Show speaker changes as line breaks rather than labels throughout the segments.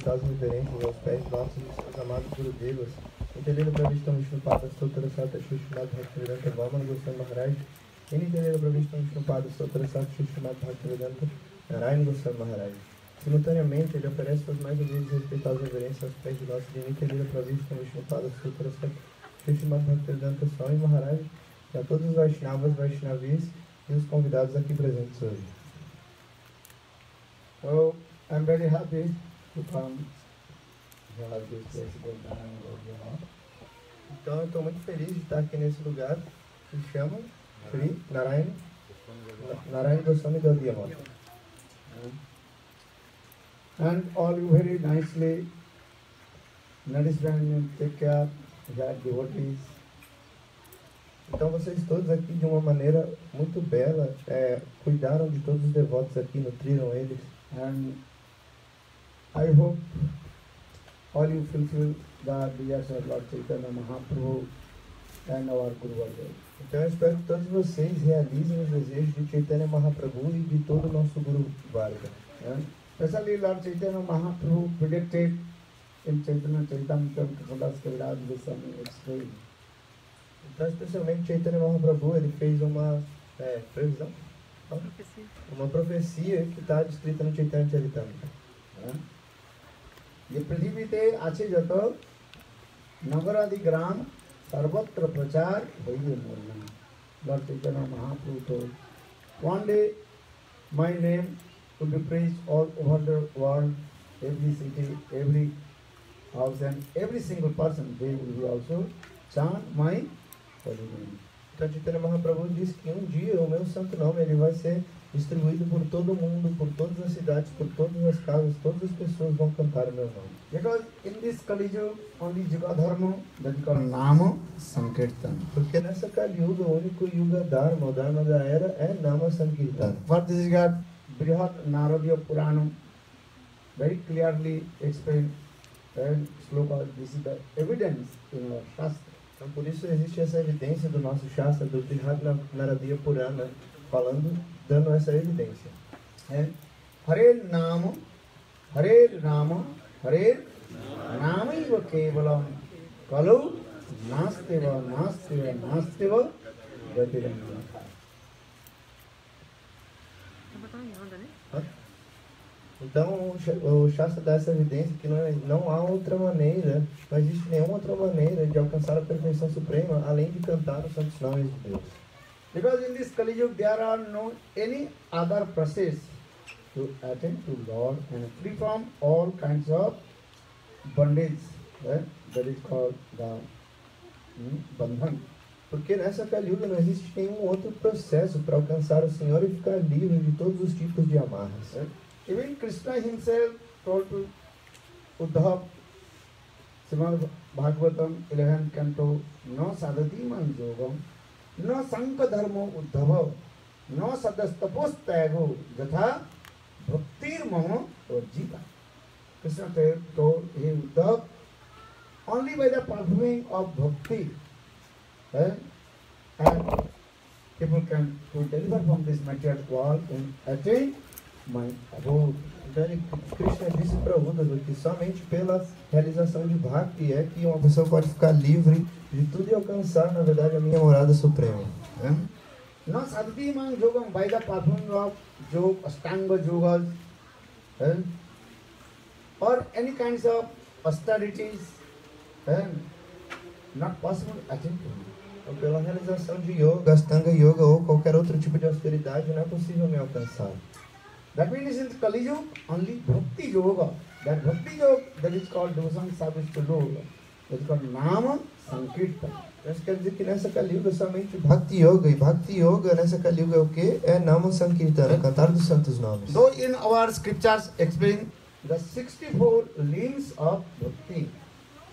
respeitosas reverências aos pés de nossos amados Gurudevas, Nityananda Pravishtam Vishnupada Stotra Sata Shishmad Bhaktivedanta Vamana Goswami Maharaj, e Nityananda Pravishtam Vishnupada Stotra Sata Shishmad Bhaktivedanta Narayana Goswami Maharaj. Simultaneamente, ele oferece suas mais humildes e respeitosas reverências aos pés de nossos Nityananda Pravishtam Vishnupada Stotra Sata Shishmad Bhaktivedanta Swami Maharaj, e a todos os Vaishnavas, Vaishnavis e os convidados aqui presentes hoje.
So, I'm very happy to come here this place.
Então, eu estou muito feliz de estar aqui nesse lugar que se chama Sri Narayana Goswami Gaudiya Math.
And all you very nicely understand and take care of that devotees.
Então, vocês todos aqui, de uma maneira muito bela, cuidaram de todos os devotos aqui, nutriram eles.
And I hope all you fulfill the desires of Lord Chaitanya Mahaprabhu and our Guru Varga.
Então, eu espero que todos vocês realizem os desejos de Chaitanya Mahaprabhu e de todo o nosso Guru Varga.
And especially Lord Chaitanya Mahaprabhu predicted in Chaitanya Charitamrita Kaviraj Goswami explained.
Então, especialmente Chaitanya Mahaprabhu, ele fez uma previsão, uma profecia que está descrita no Chaitanya Charitamrita.
ये पृथ्वी ते आछे जतो नगरादि ग्राम सर्वत्र प्रचार होइए Morna. Lord Chaitanya Mahaprabhu told, one day my name will be preached all over the world, every city, every house, and every single person, they will be also chant my holy name.
Então, Chaitanya Mahaprabhu diz que um dia o meu santo nome ele vai ser distribuído por todo o mundo, por todas as cidades, por todas as casas, todas as pessoas vão cantar o meu nome.
Because in this Kali Yuga, only Yuga Dharma, that is called Nama Sankirtan.
Porque nessa Kali Yuga, o único Yuga Dharma, o Dharma da era, é Nama Sankirtan.
For this is got Brihat Naradiya Puranam, very clearly explained, and sloka, this is the evidence in our Shastra.
Então, por isso existe essa evidência do nosso Shastra, do Brihad Naradiya Purana, dando essa evidência.
Hare Nama, Hare Rama, Hare Namaiva Kevalam, Kalu Nastiva, Nastiva, Nastiva, Gatiranga.
Então, o Shastra dá essa evidência que não há outra maneira, não existe nenhuma outra maneira de alcançar a perfeição suprema, além de cantar os santos nomes de Deus.
Because in this Kali Yuga there are no any other process to attain to Lord and free from all kinds of bondage, that is called the bandhan.
Porque nessa Kali Yuga não existe nenhum outro processo para alcançar o Senhor e ficar livre de todos os tipos de amarras.
Even Krishna himself told to Uddhav, Srimad Bhagavatam 11th canto, no sadati man yogam, no sanka dharmo uddhava, no sadastapostyago, jatha bhaktir mama orjita. Krishna told him, Uddhav, only by the performing of bhakti, and people can deliver from this material world and attain my abode.
Então, Krishna disse para Uddhava que somente pela realização de Bhakti é que uma pessoa pode ficar livre de tudo e alcançar, na verdade, a minha morada suprema.
No sadhati man yogam, by the performing of yoga, astanga yogas, or any kinds of austerities, not possible to attain to me.
Então, pela realização de yoga, astanga yoga ou qualquer outro tipo de austeridade, não é possível me alcançar.
That means in Kali Yuga, only Bhakti Yoga. That Bhakti Yoga, that is called devotion service to Lord. That is called Nama Sankirtan.
Isso quer dizer que nessa Kali Yuga somente Bhakti Yoga. E Bhakti Yoga nessa Kali Yuga é o quê? É Nama Sankirtana, cantar dos santos nomes.
Though in our scriptures explain the 64 limbs of Bhakti.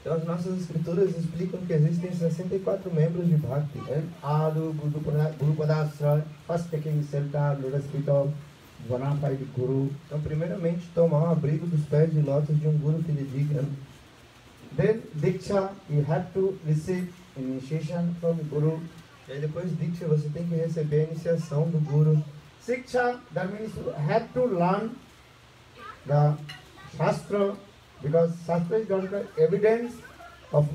Então as nossas escrituras explicam que existem 64 membros de Bhakti.
Adu Guru Padasra, first taking shelter, lotus feet of bona fide Guru.
Então, primeiramente, tomar o abrigo dos pés de lótus de um Guru que lhe digna.
Then Diksha, you have to receive initiation from Guru.
E aí depois Diksha, você tem que receber a iniciação do Guru.
Siksha, that means you have to learn the Shastra Because Shastra is not the evidence of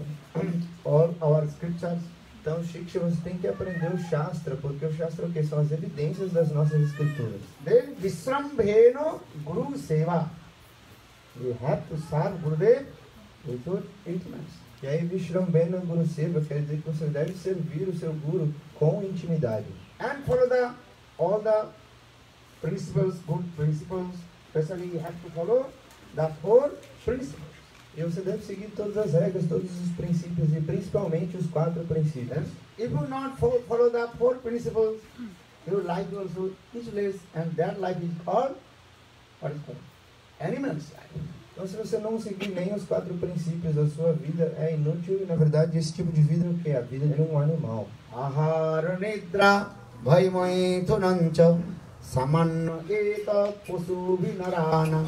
all our scriptures.
Então, Shiksha, você tem que aprender o Shastra, porque o Shastra é o quê? São as evidências das nossas escrituras.
Then Visrambheno Guru Seva. We have to serve Gurudev without intimacy.
E aí, Vishrambhena Guru Seva quer dizer que você deve servir o seu Guru com intimidade.
And follow all the principles, good principles. Especially you have to follow the 4 principles.
E você deve seguir todas as regras, todos os princípios e principalmente os 4 princípios.
If you not follow the 4 principles, your life also is useless, and that life is called, what is called? Animal's life.
Então, se você não seguir nem os 4 princípios, a sua vida é inútil e, na verdade, esse tipo de vida é o quê? A vida de um animal.
Ahara nidra bhaimai tunancha samanna eta pusu vinarana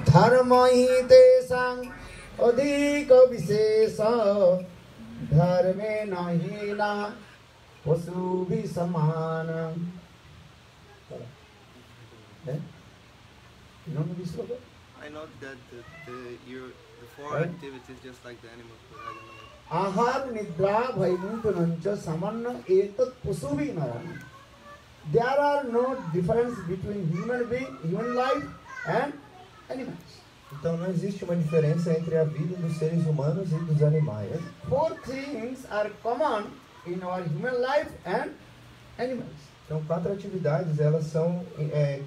dharma hi tesang adhika visesa dharme nahina pusu visamana. You know this sloka?
I know that the 4
Right?
activities just like the animals, but I don't know.
Ahar nidra bhaimuntunancha samanna etat pusuvi narana. There are no difference between human life and animals.
Então, não existe uma diferença entre a vida dos seres humanos e dos animais.
4 things are common in our human life and animals.
Então, 4 atividades, elas são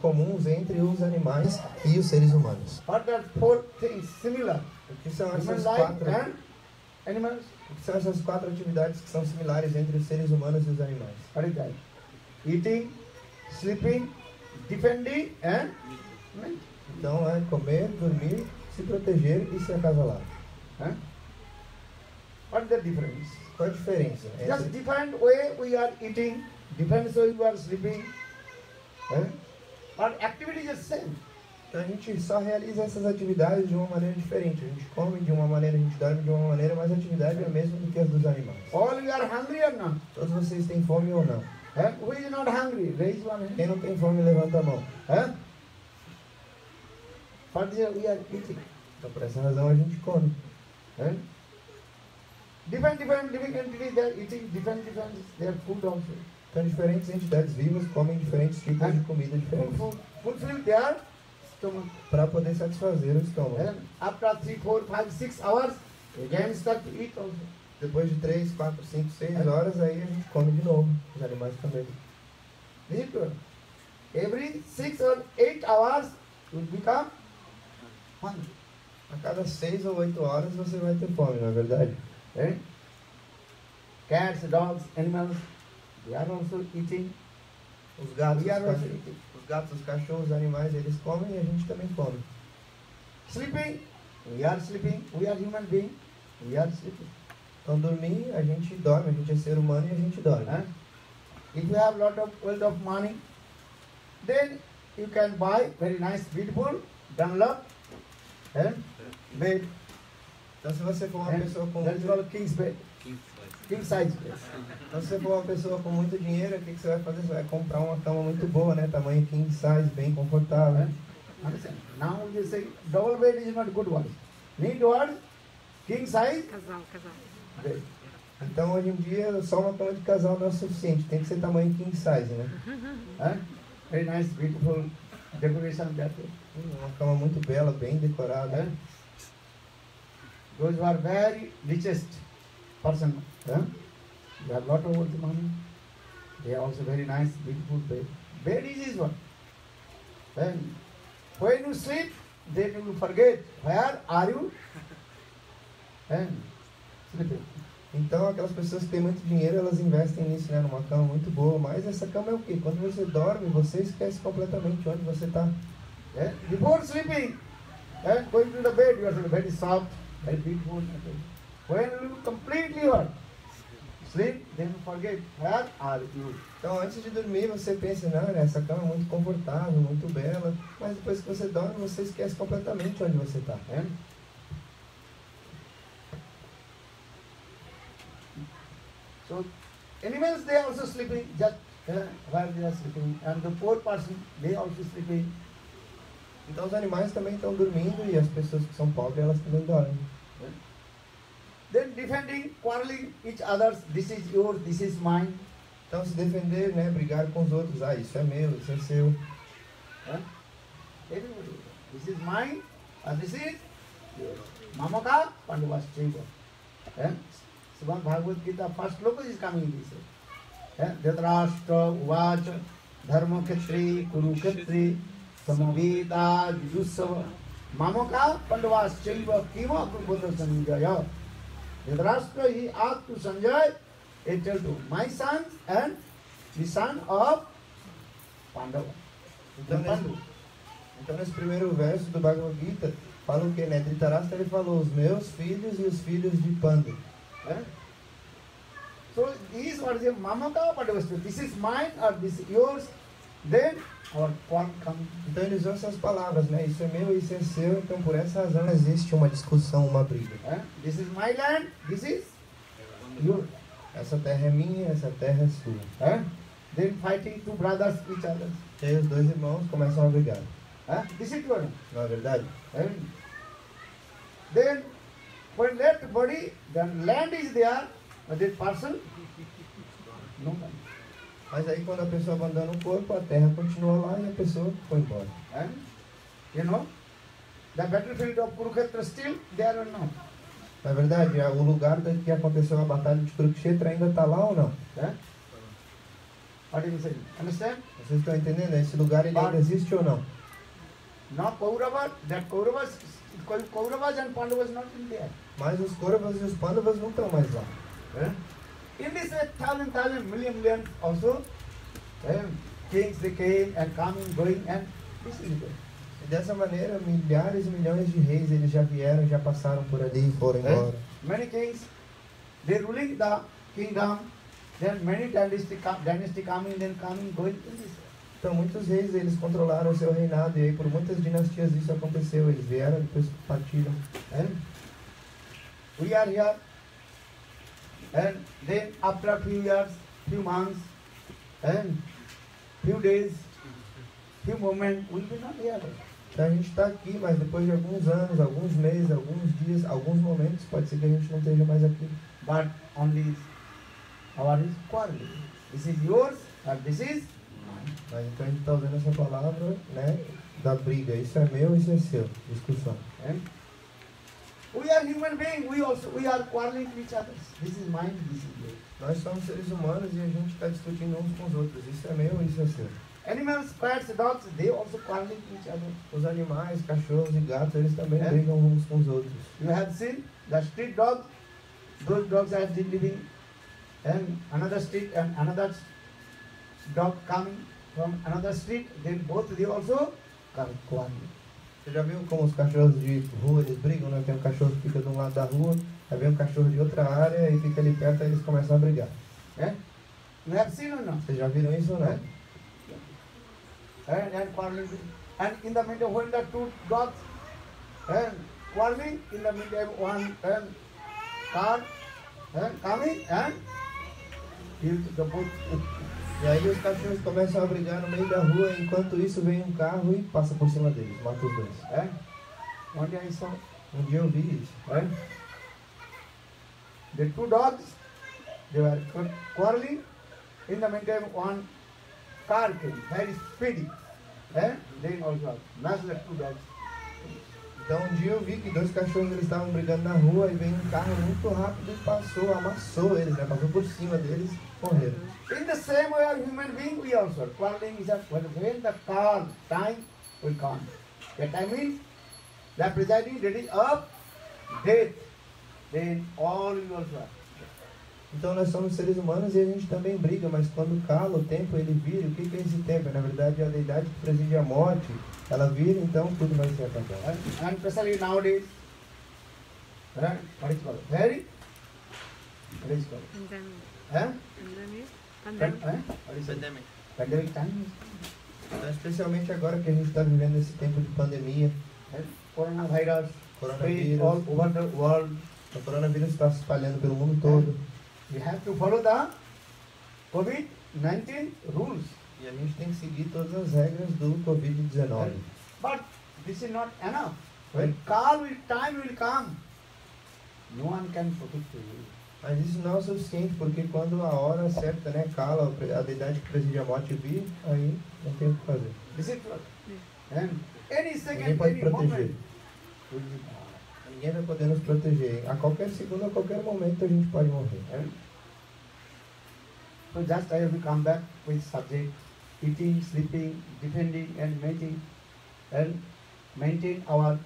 comuns entre os animais e os seres humanos.
What are 4 things similar?
O que são
Human
essas
life
4?
and animals?
O que são essas 4 atividades que são similares entre os seres humanos e os animais?
What is that? Eating, sleeping, defending and mating.
Então, é comer, dormir, se proteger e se acasalar.
Huh? What is the difference?
Qual a diferença?
Just different way we are eating, different way we are sleeping. Huh? But activity is the same.
Então, a gente só realiza essas atividades de uma maneira diferente. A gente come de uma maneira, a gente dorme de uma maneira, mas a atividade é a mesma do que as dos animais.
All you are hungry or not?
Todos vocês têm fome ou não?
Huh? Who is not hungry? Raise one hand.
Quem não tem fome, levanta a mão.
Huh? What is it we are eating?
Então, por essa razão, a gente come.
Huh? Different living entities, they are eating different their food also.
Então, diferentes entidades vivas comem diferentes tipos de comida diferentes.
Fulfill their stomach.
Para poder satisfazer o estômago.
And after 3, 4, 5, 6 hours, again start to eat also.
Depois de 3, 4, 5, 6 horas, aí a gente come de novo. Os animais também.
Is it good? Every 6 or 8 hours, you become hungry.
A cada 6 ou 8 horas você vai ter fome, não é verdade?
Right? Cats, dogs, animals, they are also eating.
Os gatos,
We are also eating.
os cachorros, os animais, eles comem e a gente também come.
Sleeping, we are sleeping. We are human being, we are sleeping.
Então, dormir, a gente dorme, a gente é ser humano e a gente dorme.
Huh? If you have lot of wealth of money, then you can buy very nice, beautiful Dunlop bed.
Então, se você for uma pessoa com
That is
muito...
called king's bed,
King size.
king size bed.
Então, se você for uma pessoa com muito dinheiro, o que você vai fazer? Você vai comprar uma cama muito boa, né? Tamanho king size, bem confortável.
Understand? Now you say double bed is not good one. Need what? King size
Casal.
bed.
Então, hoje em dia, só uma cama de casal não é o suficiente. Tem que ser tamanho king size, né?
Very nice, beautiful decoration that way.
Uma cama muito bela, bem decorada.
Those who are very richest person, they have lot of money. They are also very nice, beautiful bed. Bed is this one. Then when you sleep, then you will forget where are you sleeping.
Então, aquelas pessoas que têm muito dinheiro, elas investem nisso, né? Numa cama muito boa. Mas essa cama é o quê? Quando você dorme, você esquece completamente onde você está.
Before sleeping, going to the bed, you are very soft, very beautiful. When you completely what? Sleep, then you forget where are you.
Então, antes de dormir, você pensa, não, né, essa cama é muito confortável, muito bela. Mas depois que você dorme, você esquece completamente onde você está.
So, animals, they are also sleeping, just where they are sleeping. And the poor person, they also sleeping.
Então os animais também estão dormindo e as pessoas que são pobres, elas também dormem.
Then defending, quarreling each others, this is yours, this is mine.
Então se defender, né, brigar com os outros, ah, isso é meu, isso é seu.
Everybody, this is mine, and this is yours. Mamaka, Pandavas Chaiva. Srimad Bhagavad Gita, first look is coming this way. Dhritarashtra, Uvacha, Dharma Khetri, Kuru Khetri, Samavita, Jujusava, Mamaka, Pandavas Chaiva, Kima Kurubhata Sanjaya. Dhritarashtra, he asked to Sanjay, he told to my sons and the son of Pandava.
Então nesse primeiro verso do Bhagavad Gita, fala o que, né? Dhritarashtra, ele falou os meus filhos e os filhos de Pandu.
So these were the Mamaka Pandavastra. This is mine or this is yours. Then our quarrel comes.
Então eles usam essas palavras, né? Isso é meu, isso é seu. Então por essa razão existe uma discussão, uma briga.
This is my land, this is yours.
Essa terra é minha, essa terra é sua.
Then fighting two brothers each other.
E aí os dois irmãos começam a brigar.
This is true.
Não é verdade?
Then when left body, then land is there, but that person, no land.
Mas aí quando a pessoa abandona o corpo, a terra continua lá e a pessoa foi embora.
You know, the battlefield of Kurukshetra still there or not?
Na verdade, o lugar que aconteceu a batalha de Kurukshetra ainda está lá ou não?
What do you say? Understand?
Vocês estão entendendo? Esse lugar ele ainda existe ou não?
Not Kauravas, that Kauravas and Pandavas not in there.
Mas os Kauravas e os Pandavas não estão mais lá.
In this thousand, million also, kings they came and coming, going, and this is it.
E dessa maneira, milhares e milhões de reis eles já vieram, já passaram por ali e foram embora.
Many kings, they ruling the kingdom, then many dynasty coming, then coming, going in this.
Então muitos reis eles controlaram o seu reinado e aí por muitas dinastias isso aconteceu. Eles vieram, depois partiram.
We are here, and then after a few years, few months, and few days, few moments, we will be not here.
Então a gente está aqui, mas depois de alguns anos, alguns meses, alguns dias, alguns momentos, pode ser que a gente não esteja mais aqui.
But only our is quarreling. This is yours, and this is mine.
Mas então a gente está usando essa palavra, né, da briga. Isso é meu, isso é seu. Discussão.
We are human beings. We are quarreling with each other. This is mine. This is yours.
Nós somos seres humanos e a gente está discutindo uns com os outros. Isso é meu, isso é seu.
Animals, pets, dogs, they also quarreling with each other.
Os animais, cachorros e gatos, eles também brigam uns com os outros.
You have seen the street dogs. Those dogs are still living, and another street and another dog coming from another street. Then both they also quarreling.
Você já viu como os cachorros de rua eles brigam, né? Tem um cachorro que fica de um lado da rua, aí vem um cachorro de outra área e fica ali perto e eles começam a brigar.
You have seen or not?
Vocês já viram isso ou não?
And quarreling. And in the middle, when the two dogs quarreling, in the middle one car coming and the both.
E aí os cachorros começam a brigar no meio da rua, enquanto isso vem um carro e passa por cima deles, mata os dois.
One day I saw.
Um dia eu vi isso.
The two dogs, they were quarreling. In the meantime, one car came, very speedy. Then also smashed the two dogs.
Então um dia eu vi que dois cachorros eles estavam brigando na rua e veio um carro muito rápido e passou, amassou eles, né? Passou por cima deles, morreram.
In the same way, as human being, we also quarreling is that when the car time will come. That time means the presiding ready of death. Then all will also.
Então nós somos seres humanos e a gente também briga, mas quando cala o tempo ele vira. O que é esse tempo? Na verdade é a deidade que preside a morte. Ela vira, então tudo vai ser apagado.
And especially nowadays, what is called? What is called? What is it?
Pandemic.
Pandemic time.
Então, especialmente agora que a gente está vivendo esse tempo de pandemia,
Coronavirus, spread
coronavírus,
all over the world.
o coronavírus está se espalhando pelo mundo todo.
We have to follow the COVID-19 rules.
E a gente tem que seguir todas as regras do Covid-19.
But this is not enough. When time will come, no one can protect you.
Mas isso não é o suficiente, porque quando a hora certa, né, cala, a deidade que preside a morte vir, aí não tem o que fazer.
This is true. And any
Ninguém
second,
pode
any
proteger.
moment, will be gone.
Ninguém vai poder nos proteger. A qualquer segundo, a qualquer momento, a gente pode morrer.
And so just I have to come back with subject, eating, sleeping, defending and maintain our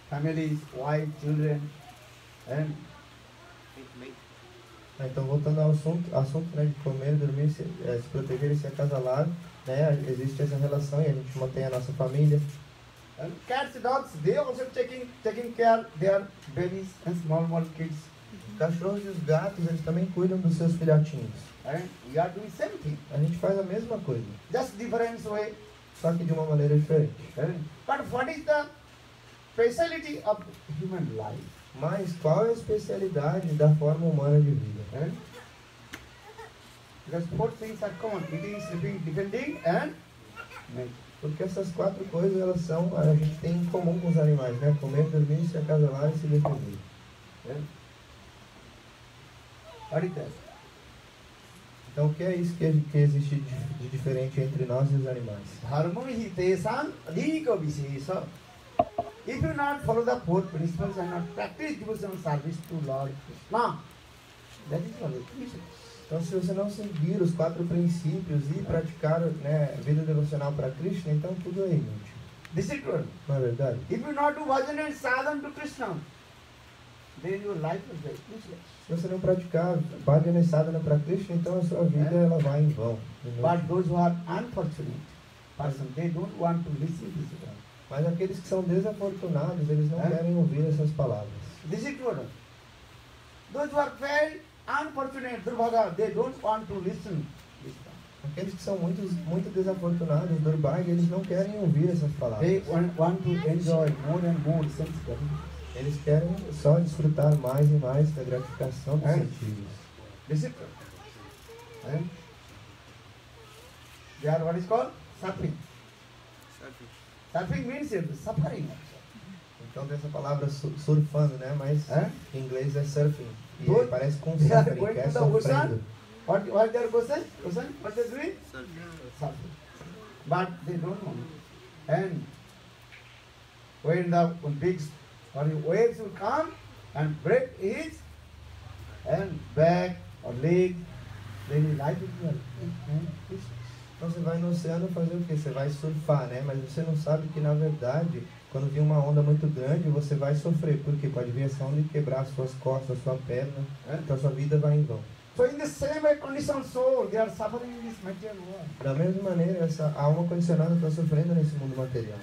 families, wife, children, and
Mate.
Então, voltando ao assunto, né, de comer, dormir, se proteger e se acasalar, né, existe essa relação e a gente mantém a nossa família.
cats, dogs, they also taking care their babies and small kids.
Os cachorros e os gatos, eles também cuidam dos seus filhotinhos.
And we are doing same thing,
A gente faz a mesma coisa,
just different way.
só que de uma maneira diferente.
But what is the speciality of human life?
Mas qual é a especialidade da forma humana de vida?
Because 4 things are common: eating, sleeping, defending, and mating.
Porque essas 4 coisas, elas são, a gente tem em comum com os animais, né? Comer, dormir, se acasalar e se defender.
What is that?
Então, o que é isso que existe de diferente entre nós e os animais?
Dharma hi tesam adhika vishesha. If you not follow the 4 principles and not practice devotional service to Lord Krishna, that is all it is.
Então, se você não seguir os 4 princípios e praticar, né, vida devocional para Krishna, então tudo é inútil.
This is true.
Não é verdade?
If you not do bhajan and sadhana to Krishna, then your life is very useless.
Se você não praticar bhajana e sadhana para Krishna, então a sua vida ela vai em vão. Inútil.
But those who are unfortunate person, they don't want to listen to this.
Mas aqueles que são desafortunados, eles não querem ouvir essas palavras.
This is true. Those who are very unfortunate, Durbhaga, they don't want to listen.
Aqueles que são muito desafortunados, Durbaga, eles não querem ouvir essas
They
palavras.
want to enjoy more and more sense gratification.
Eles querem só desfrutar mais e mais da gratificação dos sentidos.
This is true. And they are what is called suffering.
Surfing.
Suffering means suffering.
Então tem essa palavra surfando, né? Mas em inglês é surfing. E
Good.
parece com
They are
suffering,
going
que é
to the ocean.
sofrendo.
What they are going? Ocean? What they are doing?
Surfing.
Suffering. But they don't know. And when big waves will come and break his and back or leg, then life will be
Então você vai no oceano fazer o quê? Você vai surfar, né? Mas você não sabe que, na verdade, quando vir uma onda muito grande, você vai sofrer. Por quê? Pode vir essa onda e quebrar as suas costas, a sua perna. Então a sua vida vai em vão.
So in the same way, conditioned soul, they are suffering in this material world.
Da mesma maneira, essa alma condicionada está sofrendo nesse mundo material.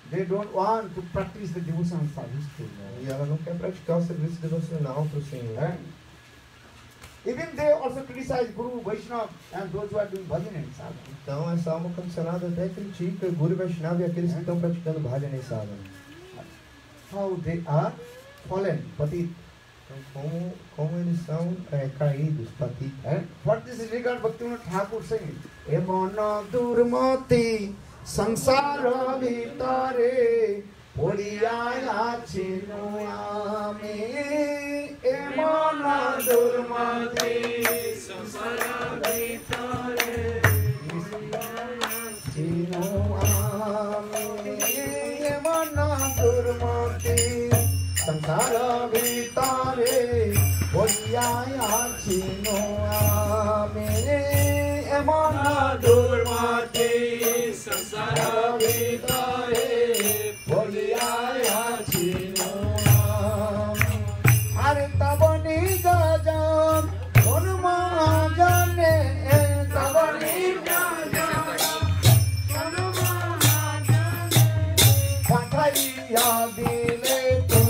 They don't want to practice the devotional service to
E ela não quer praticar o serviço devocional para o Senhor.
Even they also criticize Guru, Vaishnava, and those who are doing bhajan and sadhana.
Então essa alma condicionada até critica Guru e Vaishnava e aqueles que estão praticando bhajana e sadhana.
How they are fallen, patit.
Então como eles são caídos, patit.
What this is regard Bhaktivinoda Thakur saying? Emana durmati sansara vitare puriyaya chinuame. Emana durmati sansara vitare chinuame. Emana durmati sansara vitare puriyaya chinuame. Emana durmati sansara vitare puriyaya chinuame. Are tabani jajam onma jane tabani jajam onma jane pathariya dile tu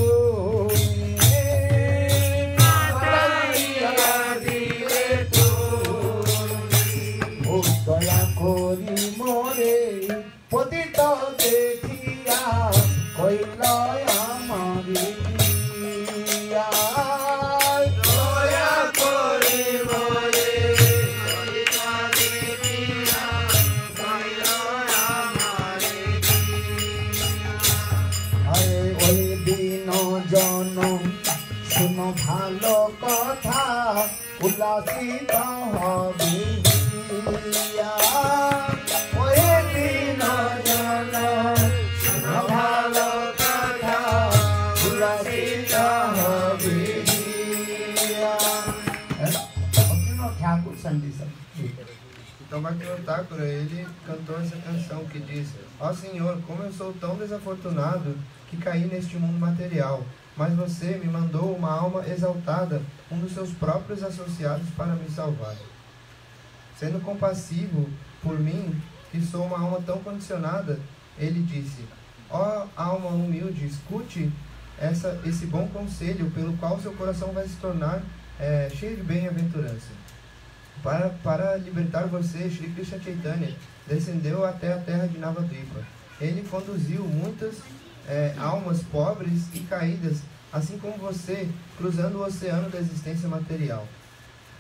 pathariya dile tu daya ko জন শুনো ভালো কথা উল্লাসিত হবে হিয়া। ওই দিন জন শুনো ভালো কথা উল্লাসিত হবে হিয়া। ঠাকুর Sandesh.
Então, Bhaktivinoda Thakura, ele cantou essa canção que diz: ó Senhor, como eu sou tão desafortunado que caí neste mundo material, mas você me mandou uma alma exaltada, um dos seus próprios associados para me salvar. Sendo compassivo por mim, que sou uma alma tão condicionada, ele disse: ó alma humilde, escute esse bom conselho pelo qual seu coração vai se tornar cheio de bem-aventurança. Para libertar você, Shri Krishna Chaitanya descendeu até a terra de Navadvipa. Ele conduziu muitas almas pobres e caídas, assim como você, cruzando o oceano da existência material.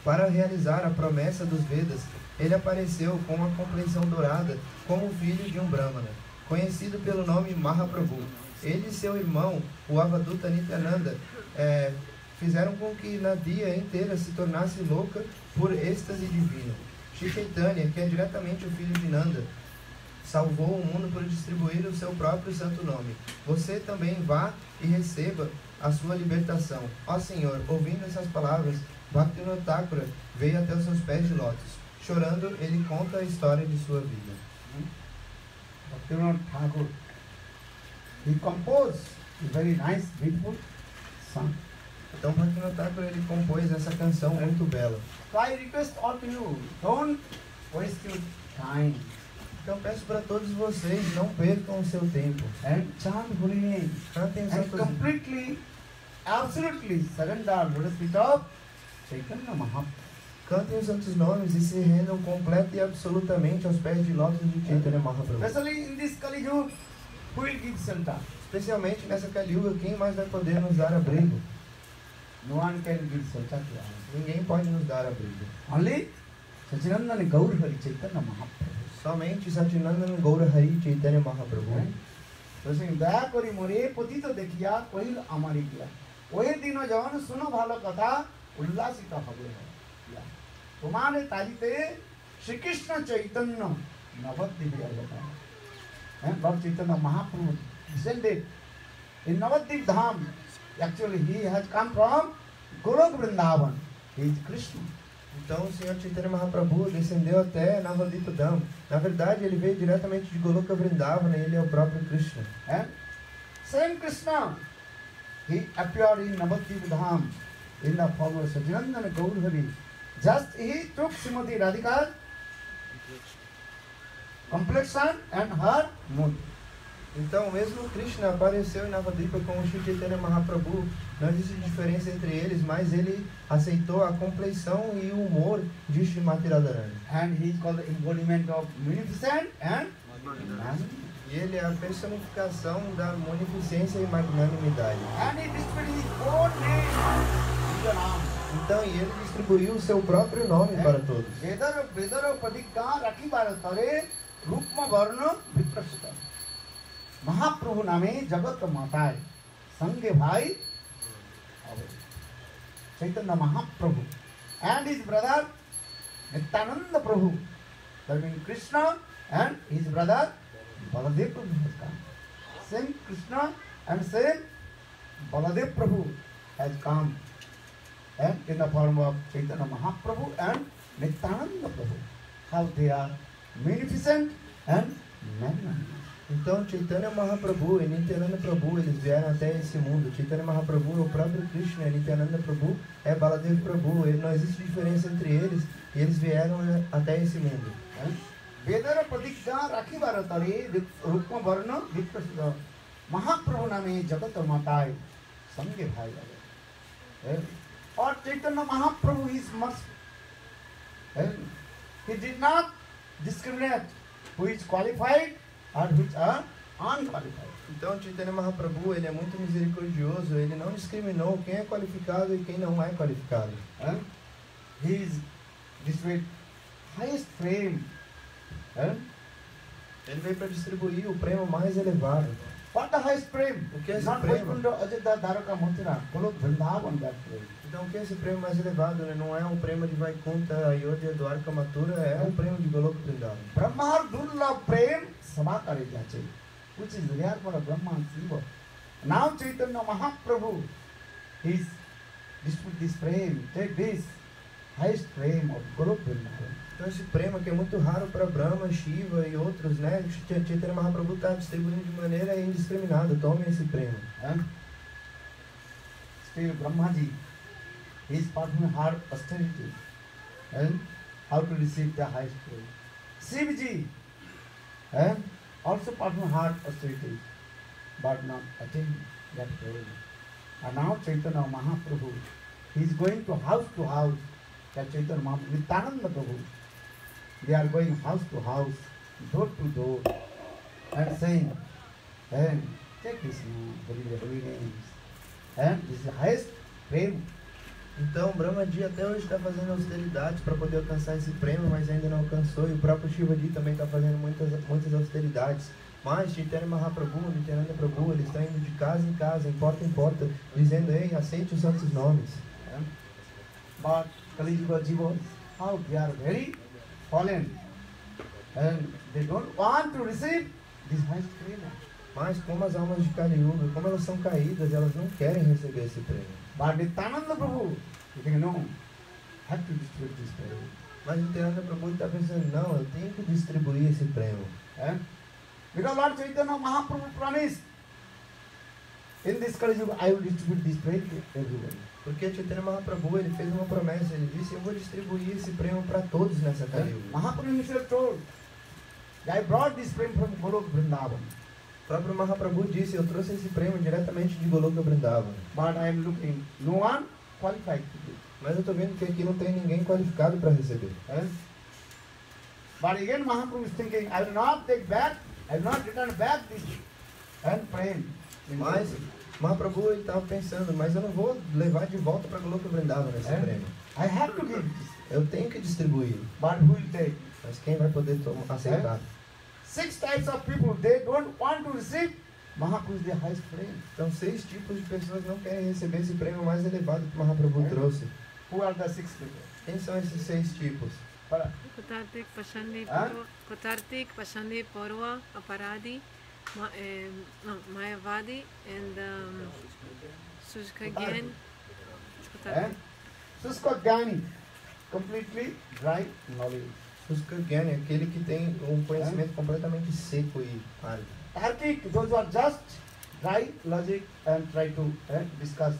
Para realizar a promessa dos Vedas, ele apareceu com uma complexão dourada como filho de um Brahmana, conhecido pelo nome Mahaprabhu. Ele e seu irmão, o Avaduta Nityananda, fizeram com que Nadia inteira se tornasse louca por êxtase divino. Shri Chaitanya, que é diretamente o filho de Nanda, salvou o mundo por distribuir o seu próprio santo nome. Você também vá e receba a sua libertação. Ó Senhor, ouvindo essas palavras, Bhaktivinoda Thakura veio até os seus pés de lótus. Chorando, ele conta a história de sua vida.
Bhaktivinoda Thakur, he composed a very nice, beautiful song.
Então, Bhaktivinoda Thakura, ele compôs essa canção muito bela.
So I request all to you, don't waste your time
Então, peço para todos vocês, não percam o seu tempo.
and chant holy name
Cantem os
and
santos,
completely, absolutely surrender lotus feet of Chaitanya Mahaprabhu.
cantem os santos nomes e se rendam completa e absolutamente aos pés de lótus de Chaitanya Mahaprabhu.
Especially in this Kali Yuga, who will give shelter?
Especialmente nessa Kali Yuga, quem mais vai poder nos dar abrigo?
No one can give shelter to us.
Ninguém pode nos dar abrigo.
Only Sachinandana Gaur Hari Chaitanya Mahaprabhu.
Somente Satinandan Gaura Hari Chaitanya Mahaprabhu.
তো সে দয়া করি মোরে পতিত দেখিয়া কহিল আমারে গিয়া ওই দিন যখন শুনো ভালো কথা উল্লাসিত হবে তোমার তালিতে শ্রীকৃষ্ণ চৈতন্য নবদ্বীপে অবতার Lord Chaitanya Mahaprabhu descended in Navadvip Dham. Actually he has come from Golok Vrindavan. He is Krishna.
Então o Senhor Chaitanya Mahaprabhu descendeu até Navadvipa Dham. Na verdade, ele veio diretamente de Goloka Vrindavana e ele é o próprio Krishna.
And same Krishna, he appeared in Navadvip Dham in the form of Sajanandana Gaurhari. Just he took Srimati Radhika's complexion and her mood.
Então, o mesmo Krishna apareceu em Navadvipa com o Shri Chaitanya Mahaprabhu. Não existe diferença entre eles, mas ele aceitou a compleição e o humor de Srimati Radharani.
And he is called the embodiment of munificent and magnanimity.
E ele é a personificação da munificência e magnanimidade.
And he displayed his own name, Vijaram.
Então, e ele distribuiu o seu próprio nome para todos.
Vedara Pradigya Rakibar Tare Rupma Varna Viprasita. Mahaprabhu name Jagat Matai Sange Bhai Chaitanya Mahaprabhu and his brother Nityananda Prabhu. That means Krishna and his brother Baladev Prabhu has come. Same Krishna and same Baladev Prabhu has come and in the form of Chaitanya Mahaprabhu and Nityananda Prabhu. How they are magnificent and magnanimous.
Então, Chaitanya Mahaprabhu e Nityananda Prabhu, eles vieram até esse mundo. Chaitanya Mahaprabhu é o próprio Krishna, e Nityananda Prabhu é Baladev Prabhu. Não existe diferença entre eles, e eles vieram até esse mundo.
Vedara Pradigya Rakibar Tare Rupma Varna Viprasita. Mahaprabhu name Jagat Matai Sange Bhai. Or Chaitanya Mahaprabhu is much. He did not discriminate who is qualified or which are unqualified.
Então, Chaitanya Mahaprabhu, ele é muito misericordioso, ele não discriminou quem é qualificado e quem não é qualificado.
He is displayed highest fame.
Ele veio para distribuir o prêmio mais elevado.
What the highest prem?
O que é esse
Not
prema?
Vaikuntha, Ajodhya, Dwaraka, Mathura, Golok, Vrindavan, that prem.
Então o que é esse prêmio mais elevado, né? Não é um prêmio de Vaikuntha, Ayodhya, Dwarka, Mathura, é um prêmio de Goloka Vrindavan.
Brahma Durlabha Prem Samakare Jache, which is rare for a Brahma and Shiva. Now Chaitanya Mahaprabhu is distribute this prem, take this highest prem of Golok Vrindavan.
Então esse prêmio que é muito raro para Brahma, Shiva e outros, né? Chaitanya Mahaprabhu está distribuindo de maneira indiscriminada. Tomem esse prêmio.
Still Brahmaji is performing hard austerity and how to receive the highest praise. Shivji also performing hard austerity but not attaining that praise. And now Chaitanya Mahaprabhu, he is going to house, that Chaitanya Mahaprabhu, Nityananda Prabhu, they are going house to house, door to door, and saying, and take this name, holy names, and this is the highest prem.
Então Brahmaji até hoje está fazendo austeridades para poder alcançar esse prêmio, mas ainda não alcançou. E o próprio Shivaji também está fazendo muitas austeridades. Mas Chaitanya Mahaprabhu, Nityananda Prabhu, eles estão indo de casa em porta, dizendo, ei, aceite os santos nomes.
But Kali Yuga Jivas, how they are very fallen, and they don't want to receive this highest prem.
Mas como as almas de Kali Yuga, como elas são caídas, elas não querem receber esse prêmio.
But Nityananda Prabhu, you think, no, have to distribute this prem.
Mas Nityananda Prabhu está pensando, não, eu tenho que distribuir esse prêmio.
Because Lord Chaitanya Mahaprabhu promised, in this Kali Yuga, I will distribute this prem to everyone.
Porque Chaitanya Mahaprabhu, ele fez uma promessa, ele disse, eu vou distribuir esse prêmio para todos nessa Kali Yuga.
Mahaprabhu himself told, I brought this prem from Golok Vrindavan.
O próprio Mahaprabhu disse, eu trouxe esse prêmio diretamente de Goloka Vrindavan.
But I am looking, no one qualified to do.
Mas eu estou vendo que aqui não tem ninguém qualificado para receber.
But again Mahaprabhu is thinking, I will not take back, I will not return back this prem.
Mas Mahaprabhu estava pensando, mas eu não vou levar de volta para Goloka Vrindavan esse prêmio.
I have to give this.
Eu tenho que distribuir.
But who will take?
Mas quem vai poder aceitar?
6 types of people, they don't want to receive. Mahaprabhu is the highest prem.
Então 6 tipos de pessoas não querem receber esse prêmio mais elevado que Mahaprabhu trouxe.
Who are the 6 people?
Quem são esses 6 tipos?
Kutartik, Pashandi, Porwa, Aparadi, Mayavadi, and Sushkagyan.
Suskagani, completely dry knowledge.
Suskagyan é aquele que tem um conhecimento completamente seco e árido.
Tarkic, those who are just dry logic and try to discuss.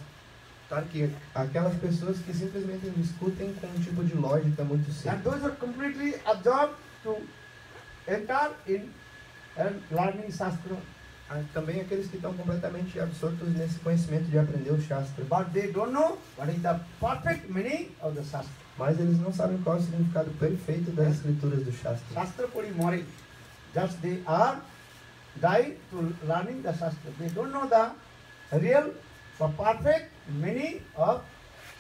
Tarkic, aquelas pessoas que simplesmente discutem com um tipo de lógica muito
And
seco.
those who are completely absorbed to enter in learning Shastra.
Também aqueles que estão completamente absortos nesse conhecimento de aprender o Shastra.
But they don't know what is the perfect meaning of the Shastra.
Mas eles não sabem qual é o significado perfeito das escrituras do Shastra.
Shastra Puri Mori. Just they are dying to learning the Shastra. They don't know the real or perfect meaning of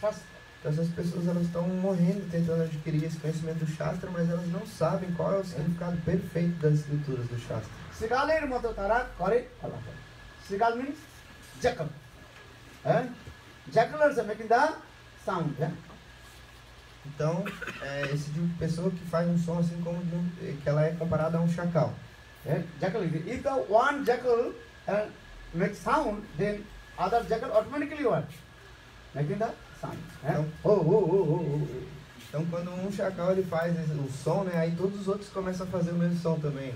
Shastra.
Então essas pessoas elas estão morrendo tentando adquirir esse conhecimento do Shastra, mas elas não sabem qual é o significado perfeito das escrituras do Shastra.
Sigaler mato tara kore alaka. Sigal means jackal. Jackalers are making the sound.
Então, esse tipo de pessoa que faz um som assim como que ela é comparada a um chacal.
Jackal. If the one jackal makes sound, then other jackal automatically what? Making the sound.
Então, quando um chacal ele faz o som, né, aí todos os outros começam a fazer o mesmo som também.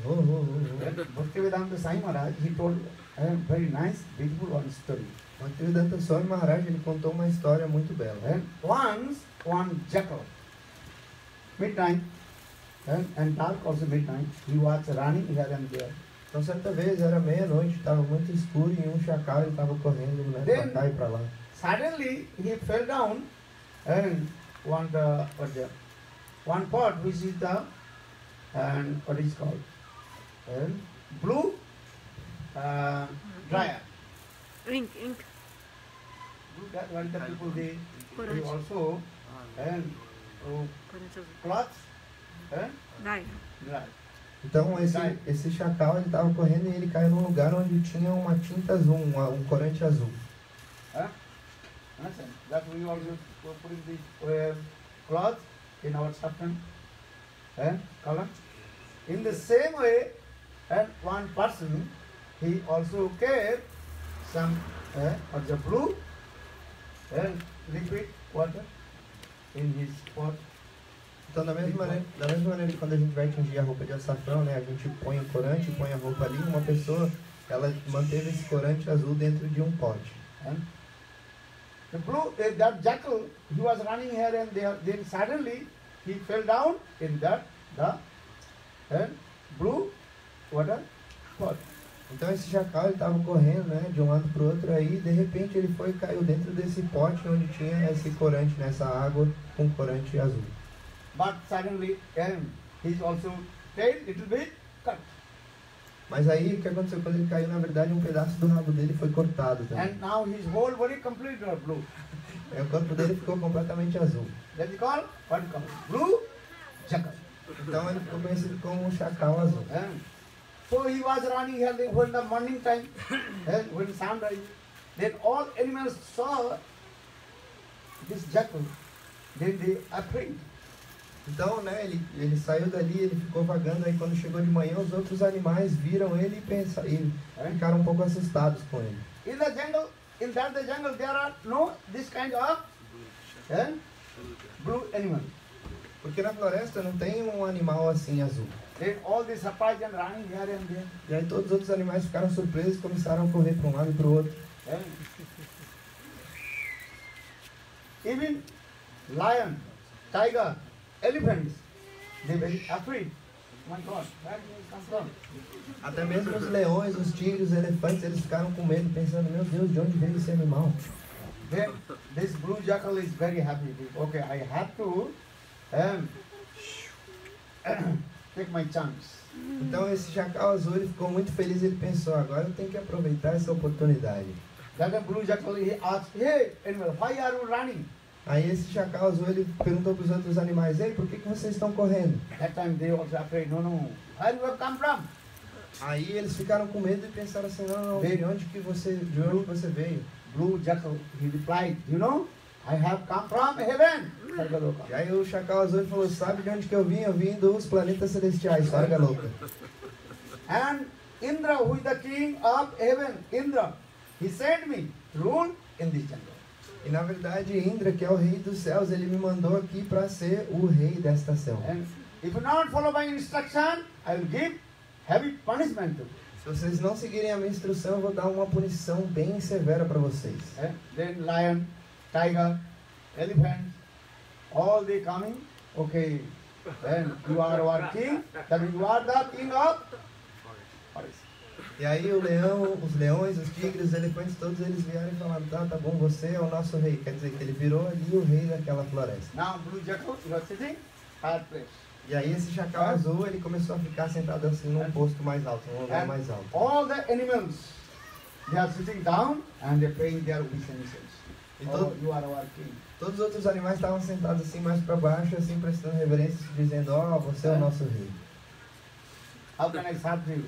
Bhaktivedanta Sai Maharaj, he told a very nice, beautiful one story.
Bhaktivedanta Swami Maharaj ele contou uma história muito bela.
Once, one jackal, midnight, and dark also midnight, he was running here and there.
Então, certa vez, era meia-noite, estava muito escuro e um chacal ele estava correndo, né, para cá e para lá.
Suddenly, he fell down and one pot which is the what is called blue dryer.
Ink.
Blue dryer, what the people they
Correct.
also cloths
Dai.
dry.
Então esse chacal ele estava correndo e ele caiu num lugar onde tinha uma tinta azul, um corante azul.
Understand? That we also put in the cloth in our saffron color. In the same way, and one person, he also kept some of the blue liquid water in his pot.
Então da mesma maneira que quando a gente vai tingir a roupa de açafrão, né, a gente põe o corante, põe a roupa ali, uma pessoa, ela manteve esse corante azul dentro de um pote.
The blue, that jackal, he was running here and there. Then suddenly he fell down in the blue water pot.
Então esse chacal ele estava correndo, né, de um lado para o outro, aí de repente ele foi e caiu dentro desse pote onde tinha esse corante, nessa água com corante azul.
But suddenly his also tail little bit cut.
Mas aí o que aconteceu quando ele caiu, na verdade um pedaço do rabo dele foi cortado também.
And now his whole body completely blue.
Aí o corpo dele ficou completamente azul.
That is called what called blue jackal.
Então ele ficou conhecido como um chacal azul.
So he was running here when the morning time, when sunrise. Then all animals saw this jackal. Then they afraid.
Então, né, ele saiu dali, ele ficou vagando, aí quando chegou de manhã os outros animais viram ele e ficaram um pouco assustados com ele.
In the jungle, the jungle there are no this kind of blue animal.
Porque na floresta não tem um animal assim azul.
Then all the surprised and running here and there.
E aí todos os outros animais ficaram surpresos e começaram a correr para um lado e para o outro.
Even lion, tiger, elephants, they very afraid. My God, where did it come from?
Até mesmo os leões, os tigres, os elefantes, eles ficaram com medo, pensando, meu Deus, de onde veio esse animal?
Then this blue jackal is very happy. Okay, I have to take my chance.
Então esse chacal azul ele ficou muito feliz, ele pensou, agora eu tenho que aproveitar essa oportunidade.
That the blue jackal, he asked, hey animal, why are you running?
Aí esse chacal azul ele perguntou para os outros animais, ei, por que vocês estão correndo?
That time they also afraid, no, where you have come from?
Aí eles ficaram com medo e pensaram assim, não, de onde você veio?
Blue jackal, he replied, you know, I have come from heaven.
E aí o chacal azul falou, sabe de onde que eu vim? Eu vim dos planetas celestiais, Sarga louca.
And Indra, who is the king of heaven, Indra, he sent me to rule in this jungle.
E na verdade Indra, que é o rei dos céus, ele me mandou aqui para ser o rei desta selva.
And if you not follow my instruction, I will give heavy punishment to you.
Se vocês não seguirem a minha instrução, eu vou dar uma punição bem severa para vocês.
Then lion, tiger, elephant, all they coming. Okay, then you are our king. That means you are the king of forest.
E aí o leão, os leões, os tigres, os elefantes, todos eles vieram e falaram, tá bom, você é o nosso rei. Quer dizer que ele virou ali o rei daquela floresta.
Now blue jackal, you are sitting hard place.
E aí esse chacal azul, ele começou a ficar sentado assim num posto mais alto, num lugar mais alto.
All the animals, they are sitting down and they are paying their obeisances. You are our king.
Todos os outros animais estavam sentados assim mais para baixo, assim prestando reverências, dizendo, você é o nosso rei.
How can I serve you?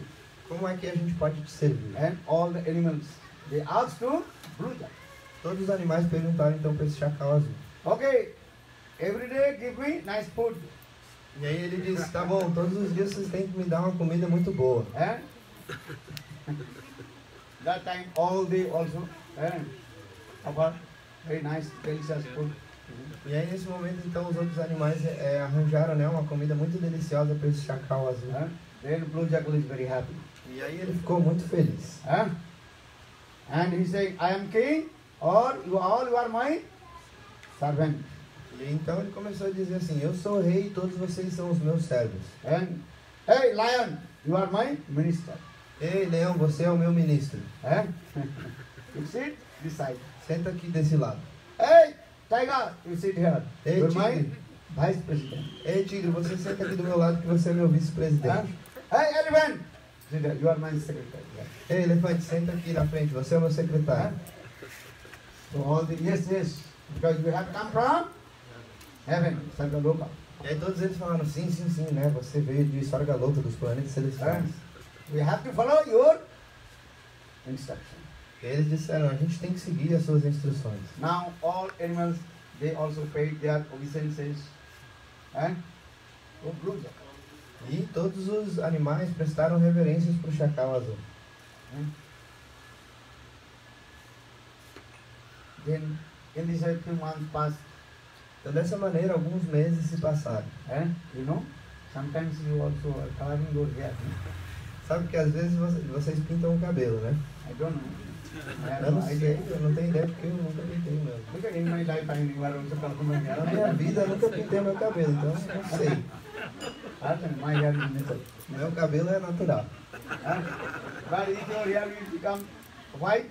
Como é que a gente pode te servir?
And all the animals, they asked to blue jackal.
Todos os animais perguntaram então para esse chacal azul.
Okay, every day give me nice food.
E aí ele disse, tá bom, todos os dias vocês têm que me dar uma comida muito boa.
That time all they also offer very nice, delicious food.
E aí nesse momento então os outros animais arranjaram, né, uma comida muito deliciosa para esse chacal azul.
Then blue jackal is very happy.
E aí ele ficou muito feliz.
And he said, I am king, or you are my servant.
E então ele começou a dizer assim, eu sou o rei e todos vocês são os meus servos.
And hey lion, you are my minister.
Ei leão, você é o meu ministro.
You sit this side.
Senta aqui desse lado.
Hey tiger, you sit here.
Ei
You are my
tigre.
vice president.
Ei tigre, você senta aqui do meu lado que você é meu vice-presidente.
Hey elephant, sit there. You are my secretary.
Ei elefante, senta aqui na frente, você é o meu secretário.
So all the yes, because you have come from heaven, Sargaloka.
E aí todos eles falaram, sim, né? Você veio de Sargaloka, dos planetas celestiais.
We have to follow your instruction.
E eles disseram, a gente tem que seguir as suas instruções.
Now all animals, they also paid their obeisances. Oh, blue jackal.
E todos os animais prestaram reverências para o chacal azul.
Then in this way 2 months passed.
Então dessa maneira alguns meses se passaram.
You know, sometimes you also are coloring your hair.
Sabe que às vezes vocês pintam o cabelo, né?
I don't know. I have
Eu
no
não sei,
idea.
eu não tenho ideia porque eu nunca pintei mesmo.
Because in my lifetime you are also coloring my hair.
Na minha vida eu nunca pintei meu cabelo, então eu não sei.
My hair is natural.
Meu cabelo é natural.
But if your hair will become white,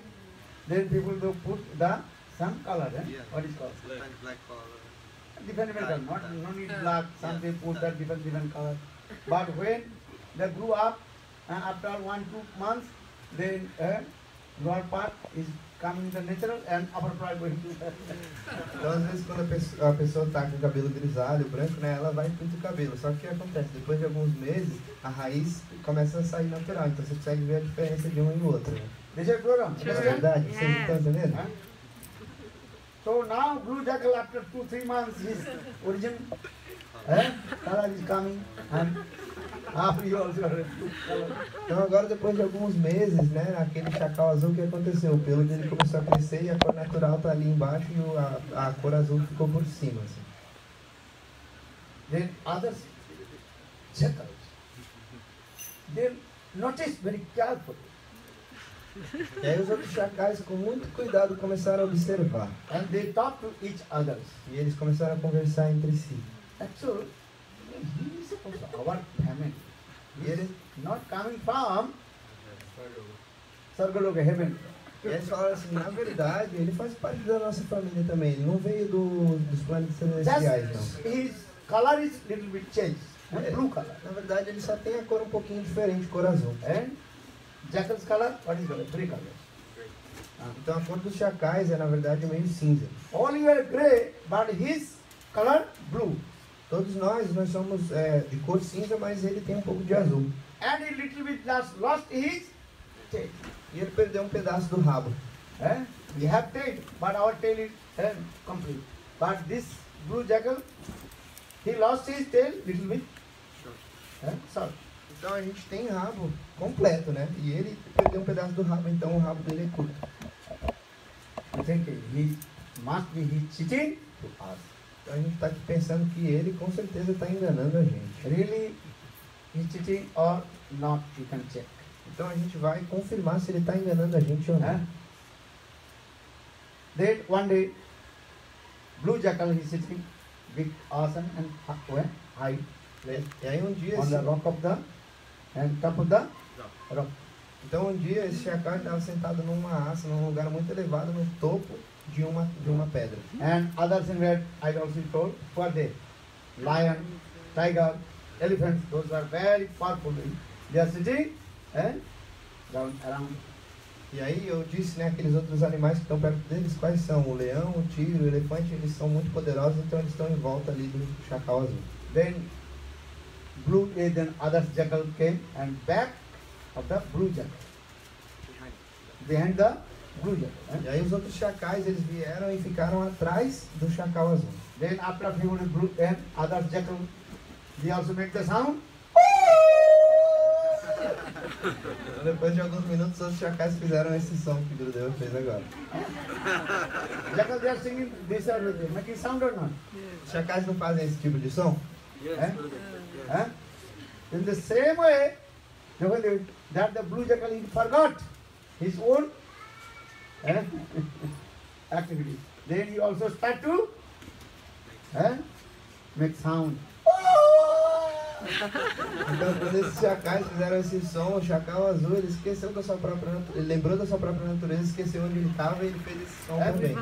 then people will put the some color.
Yeah.
What is called?
Black color.
Different color. No need black. Some people put that different color. But when they grew up, after 1-2 months, then lower part is coming the natural and upper part going to.
Então às vezes quando a pessoa tá com o cabelo grisalho, branco, né? Ela vai e pinta o cabelo. Só que o que acontece? Depois de alguns meses, a raiz começa a sair natural. Então você consegue ver a diferença de um e o outro. Né?
This is program.
É verdade? Vocês estão entendendo?
So now blue jackal after 2-3 months his origin color is coming and after you also have blue color.
Então agora depois de alguns meses, né, aquele chacal azul, o que aconteceu? O pelo dele começou a crescer e a cor natural tá ali embaixo e a cor azul ficou por cima. Assim.
Then others jackals, they notice very carefully
E aí os outros chacais com muito cuidado começaram a observar.
and they talk to each others.
E eles começaram a conversar entre si.
Actually, he is also our family.
E eles,
Not coming from Sargaloka heaven.
e eles falaram assim, na verdade, ele faz parte da nossa família também. Ele não veio dos planetas celestiais, não.
Just his color is little bit changed. Blue color.
Na verdade, ele só tem a cor um pouquinho diferente, cor azul.
And jackal's color, what is color? Grey color.
Então a cor dos chacais é, na verdade, meio cinza.
All you are grey, but his color blue.
Todos nós somos de cor cinza, mas ele tem um pouco de azul.
And he little bit lost his tail.
E ele perdeu um pedaço do rabo.
We have tail, but our tail is complete. But this blue jackal, he lost his tail little bit. Sorry.
Então a gente tem rabo completo, né? E ele perdeu um pedaço do rabo, então o rabo dele é curto.
I think he must be cheating to us.
Então a gente está aqui pensando que ele com certeza está enganando a gente.
Really, he cheating or not? You can check.
Então a gente vai confirmar se ele está enganando a gente ou não.
Then one day, blue jackal is sitting, big, awesome, and high
E aí um dia
on the rock of the and top of the rock.
Então um dia esse chacal estava sentado numa asa, num lugar muito elevado, no topo de uma pedra.
And others in red, I also told, who are they? Lion, tiger, elephants, those are very powerful. They are sitting and around.
E aí eu disse, né, aqueles outros animais que estão perto deles, quais são? O leão, o tigre, o elefante, eles são muito poderosos, então eles estão em volta ali do chacal azul.
Then blue, then others jackal came and back of the blue jackal, behind the blue jackal.
E aí os outros chacais, eles vieram e ficaram atrás do chacal azul.
Then after a few minutes, blue and others jackal, they also make the sound.
Então, depois de alguns minutos, os chacais fizeram esse som que o Gurudev fez agora.
Jackal, they are singing this or making sound or not?
Os chacais não fazem esse tipo de som?
In the same way, that the blue jackal he forgot his own activity. Then he also start to make sound.
Então, quando esses chacais fizeram esse som, o chacal azul, ele esqueceu da sua própria natureza, ele lembrou da sua própria natureza, esqueceu onde ele estava e ele fez esse som também.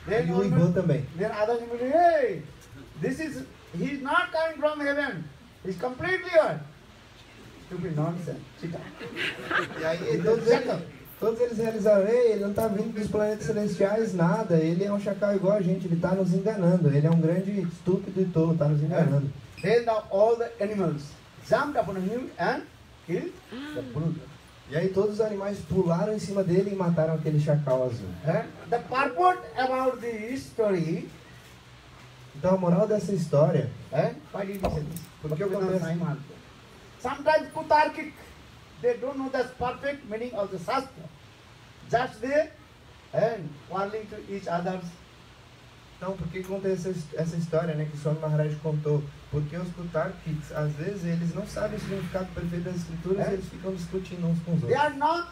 E o Ivan também.
Then others will say, hey, he's not coming from heaven. He's completely earth. Stupid nonsense. Cheetah.
E aí Todos eles realizaram, ei, ele não está vindo dos planetas celestiais, nada, ele é um chacal igual a gente, ele está nos enganando, ele é um grande estúpido e tolo, está nos enganando.
Then all the animals jumped upon him and killed the bull.
E aí todos os animais pularam em cima dele e mataram aquele chacal azul.
And the purport about this story,
Então a moral dessa história,
why did he say this?
Porque acontece-
Sometimes Kutarkik, they don't know the perfect meaning of the Shastra. Just they quarreling to each others.
então por que acontece essa história, né, que o Swami Maharaj contou? Porque os Kutarkiks, às vezes, eles não sabem o significado perfeito das escrituras e eles ficam discutindo uns com os
They
outros.
are not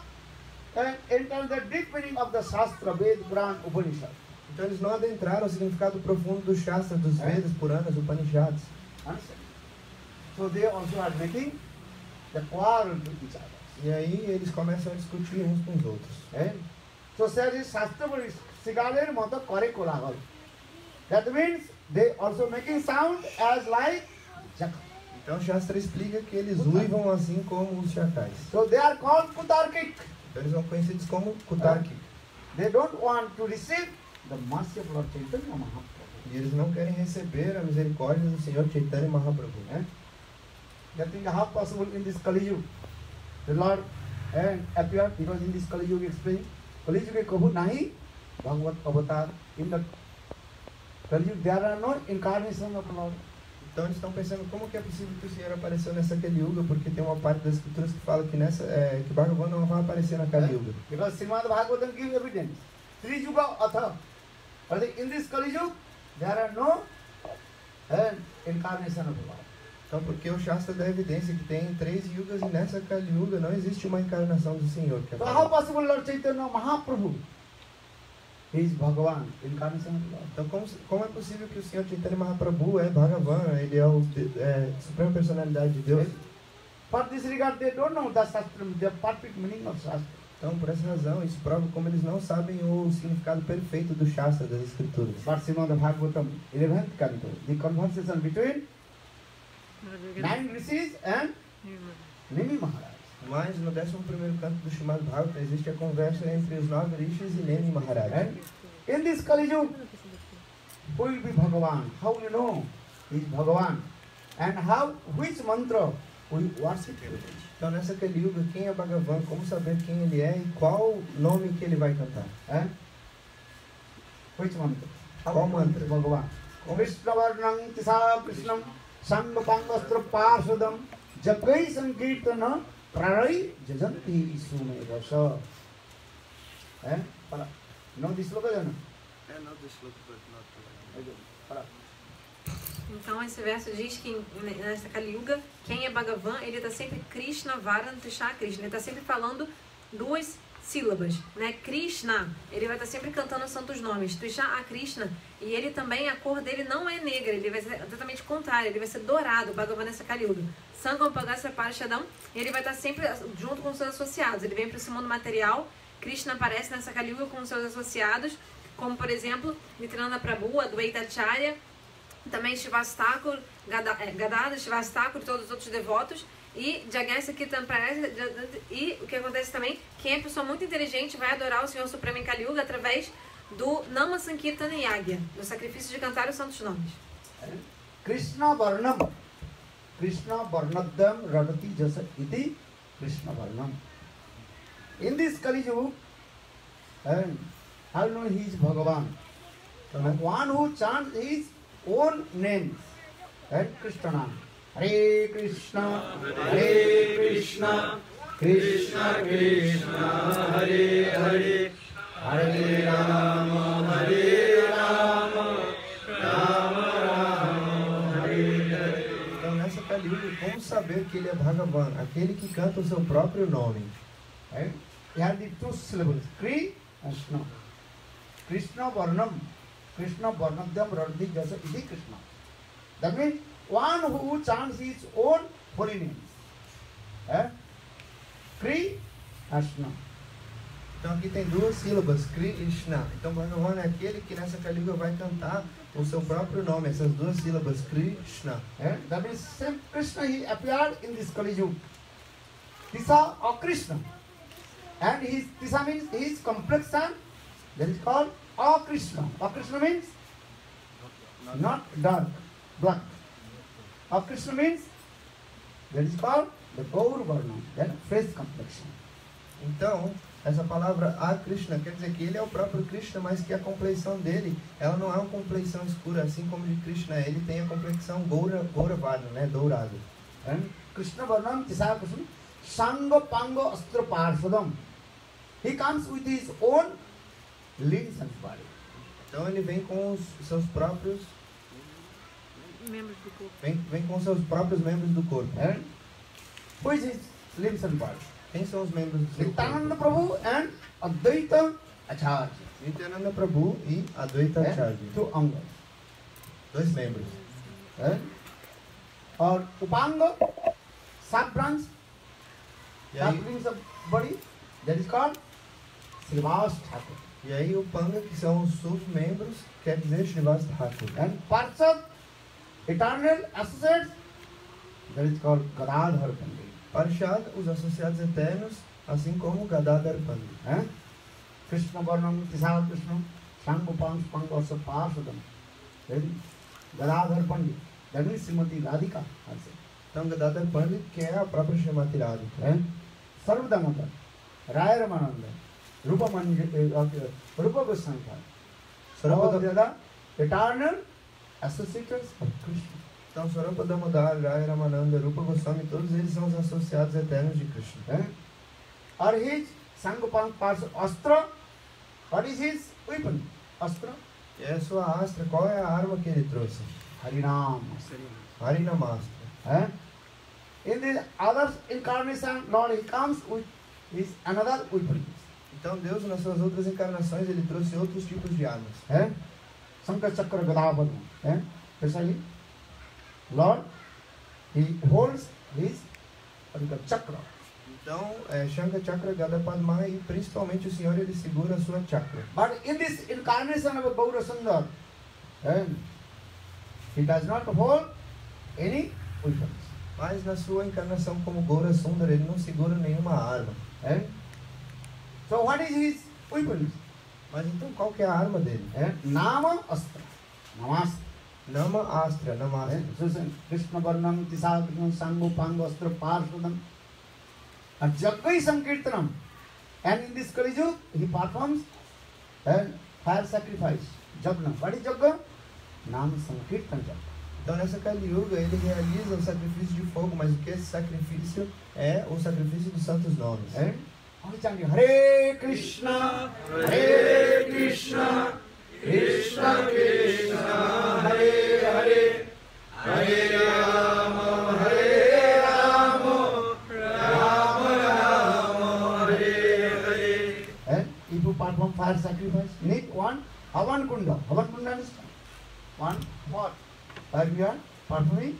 entering the deep meaning of the Shastra, Ved, Puran, Upanishad.
Então eles não adentraram o significado profundo do Shastra, dos Vedas, Puranas, Upanishads.
Understand? So they also are making the quarrel to each other.
E aí eles começam a discutir uns com os outros.
So says Shastra Sigaler Mata Kare Kolahal. That means they also making sound as like Jaka.
Então o Shastra explica que eles uivam assim como os chacais.
So they are called Kutarkik.
Então eles são conhecidos como Kutarkik.
They don't want to receive the mercy of Lord Chaitanya Mahaprabhu.
E eles não querem receber a misericórdia do Senhor Chaitanya Mahaprabhu.
They think how possible in this Kali Yuga. The Lord appeared because in this Kali Yuga explained Kali Yuga Kabhu Nahi Bhagavad Avatar. In the Kali Yuga there are no incarnation of the Lord.
Então eles estão pensando como que é possível que o Senhor apareceu nessa Kali Yuga, porque tem uma parte das escrituras que fala que que Bhagavan não vai aparecer na Kali Yuga.
Because Srimad Bhagavatam gives evidence. Three Yuga Atha. But in this Kali Yuga there are no incarnation of the Lord.
Então porque o Shastra dá evidência que tem 3 yugas e nessa Kali Yuga não existe uma encarnação do Senhor. Que
So how possible Lord Chaitanya Mahaprabhu? He is Bhagavan, incarnation of the Lord.
Então como é possível que o Senhor Chaitanya Mahaprabhu é Bhagavan, ele é a suprema personalidade de Deus?
For this regard, they don't know the Shastra, the perfect meaning of Shastra.
Então por essa razão isso prova como eles não sabem o significado perfeito do Shastra, das escrituras.
But Srimad Bhagavatam, 11th canto, the conversation between 9 rishis and Nemi Maharaj.
Mas no 11º canto do Srimad Bhagavatam existe a conversa entre os 9 rishis e Nemi Maharaj.
And in this Kali Yuga, who will be Bhagavan? How will you know he is Bhagavan? And which mantra we worship him?
Então nessa Kali Yuga, quem é Bhagavan, como saber quem ele é e qual nome que ele vai cantar?
Which mantra?
Qual mantra?
Bhagavan. Krishna Varnam Tisa Krishnam Sangapangastro Parsudam Jagai Sankirtana Prarai Jajanti Sume Rasa. Know this sloka, Jana?
I know this look, but not.
Então esse verso diz que nessa Kali Yuga, quem é Bhagavan, ele está sempre Krishna Varantisha Krishna. Ele está sempre falando 2 sílabas, né? Krishna, ele vai estar sempre cantando os santos nomes. Trisha a Krishna, e ele também, a cor dele não é negra, ele vai ser totalmente contrário, ele vai ser dourado, o Bhagavan nessa Kali Yuga. Sangam Pagasa Parashadam, ele vai estar sempre junto com os seus associados. Ele vem para esse mundo material, Krishna aparece nessa Kali Yuga com os seus associados, como por exemplo, Nityananda Prabhu, Advaita Acharya, também Shivastakur, Gadada, Shivastakur e todos os outros devotos. E Jagesa Kirtan Parasa, e o que acontece também, quem é pessoa muito inteligente vai adorar o Senhor Supremo em Kali Yuga através do Nama Sankirtana Yagya, do sacrifício de cantar os santos nomes.
Krishna Varnam. Krishna Varnadam Radati Jasa Iti Krishna Varnam. In this Kali Yuga, how know he is Bhagavan? And one who chants his own name, Krishna Nam. Hare Krishna, Krishna Krishna, Hare Hare, Hare Rama, Rama Rama, Hare Hare.
Então nessa Kali Yuga, como saber que ele é Bhagavan, aquele que canta o seu próprio nome?
He had the 2 syllables, Kri and Shna. Krishna Varnam, Krishna Varnadam Radhi Jasa Iti Krishna. That means one who chants his own holy names. Kri and Shna.
Então aqui tem 2 sílabas, Krishna. Então Bhagavan é aquele que nessa Kali Yuga vai cantar o seu próprio nome, essas 2 sílabas, Krishna.
That means same Krishna he appeared in this Kali Yuga. Tisa or Krishna. And Tisa means his complexion, that is called Akrishna. Akrishna means not dark, black. Akrishna means that is called the Gaur Varna, that fresh complexion.
Então, essa palavra Akrishna quer dizer que ele é o próprio Krishna, mas que a compleição dele, ela não é uma compleição escura, assim como de Krishna, ele tem a complexão Gaura Varna, né, dourado.
And Krishna Varnam Tisa Krishna Sanga Panga Astra Parshadam. He comes with his own limbs and body.
Então ele vem com os seus próprios
Membros do corpo.
vem com seus próprios membros do corpo.
And who is his limbs and body?
Quem são os membros do seu
Nityananda
corpo?
Prabhu and Advaita Acharya.
Nityananda Prabhu e Advaita Acharya.
Two angas.
Dois membros.
Or Upanga, sub-branch,
E aí,
sub-limbs of body, that is called Srivas Thakur.
e aí o Panga, que são os submembros, quer dizer Srivas Thakur.
And Parshad, eternal associates, that is called Gadadhar Pandit.
Parshad, os associados eternos, assim como Gadadhar Pandit.
Krishna Varnam, Tisa Krishna, Shangupang, Pangasa Parshadam. Then Gadadhar Pandit, that is Srimati Radhika also.
Então Gadadhar Pandit, que é a própria Srimati Radhika.
Sarvadamata, Raya Ramananda, Rupa Goswami, all the other eternal associates of Krishna.
Então Swarupa Damodar, Raya Ramananda, Rupa Goswami, todos eles são os associados eternos de Krishna.
Or his Sangupang Parsa Astra, what is his weapon? Astra?
E a sua astra, qual é a arma que ele trouxe?
Harinam.
Harinamastra.
In the other incarnation, Lord, he comes with his another weapon.
Então Deus, nas suas outras encarnações, ele trouxe outros tipos de armas.
Sankar Chakra Gadabhadma. Precisely, Lord, he holds his chakra.
Então, Shankar Chakra, Gada Padma e principalmente o Senhor, ele segura a sua chakra.
But in this incarnation of a Gaura Sundar, he does not hold any weapons.
Mas na sua encarnação como Gaura Sundar, ele não segura nenhuma arma.
So what is his weapons?
Mas então qual que é a arma dele?
Nama Astra. Namastra.
Nama Astra, Namastra.
Krishna Varnam, Tisa Krishna, Sangu Pangu Astra Parshadam. And Jaggai Sankirtanam. And in this Kali Yuga, he performs fire sacrifice. Jagna. What is Jagga? Nam Sankirtan Jagga.
Então nessa Kali Yuga ele realiza o sacrifício de fogo, mas o que é esse sacrifício? É o sacrifício dos santos nomes.
Hare Krishna, Hare Krishna, Krishna Krishna, Hare Hare, Hare Rama, Hare Rama, Rama Rama, Hare Hare. And if you perform fire sacrifice, need one Havan Kunda. Havan Kunda is one pot. Where we are performing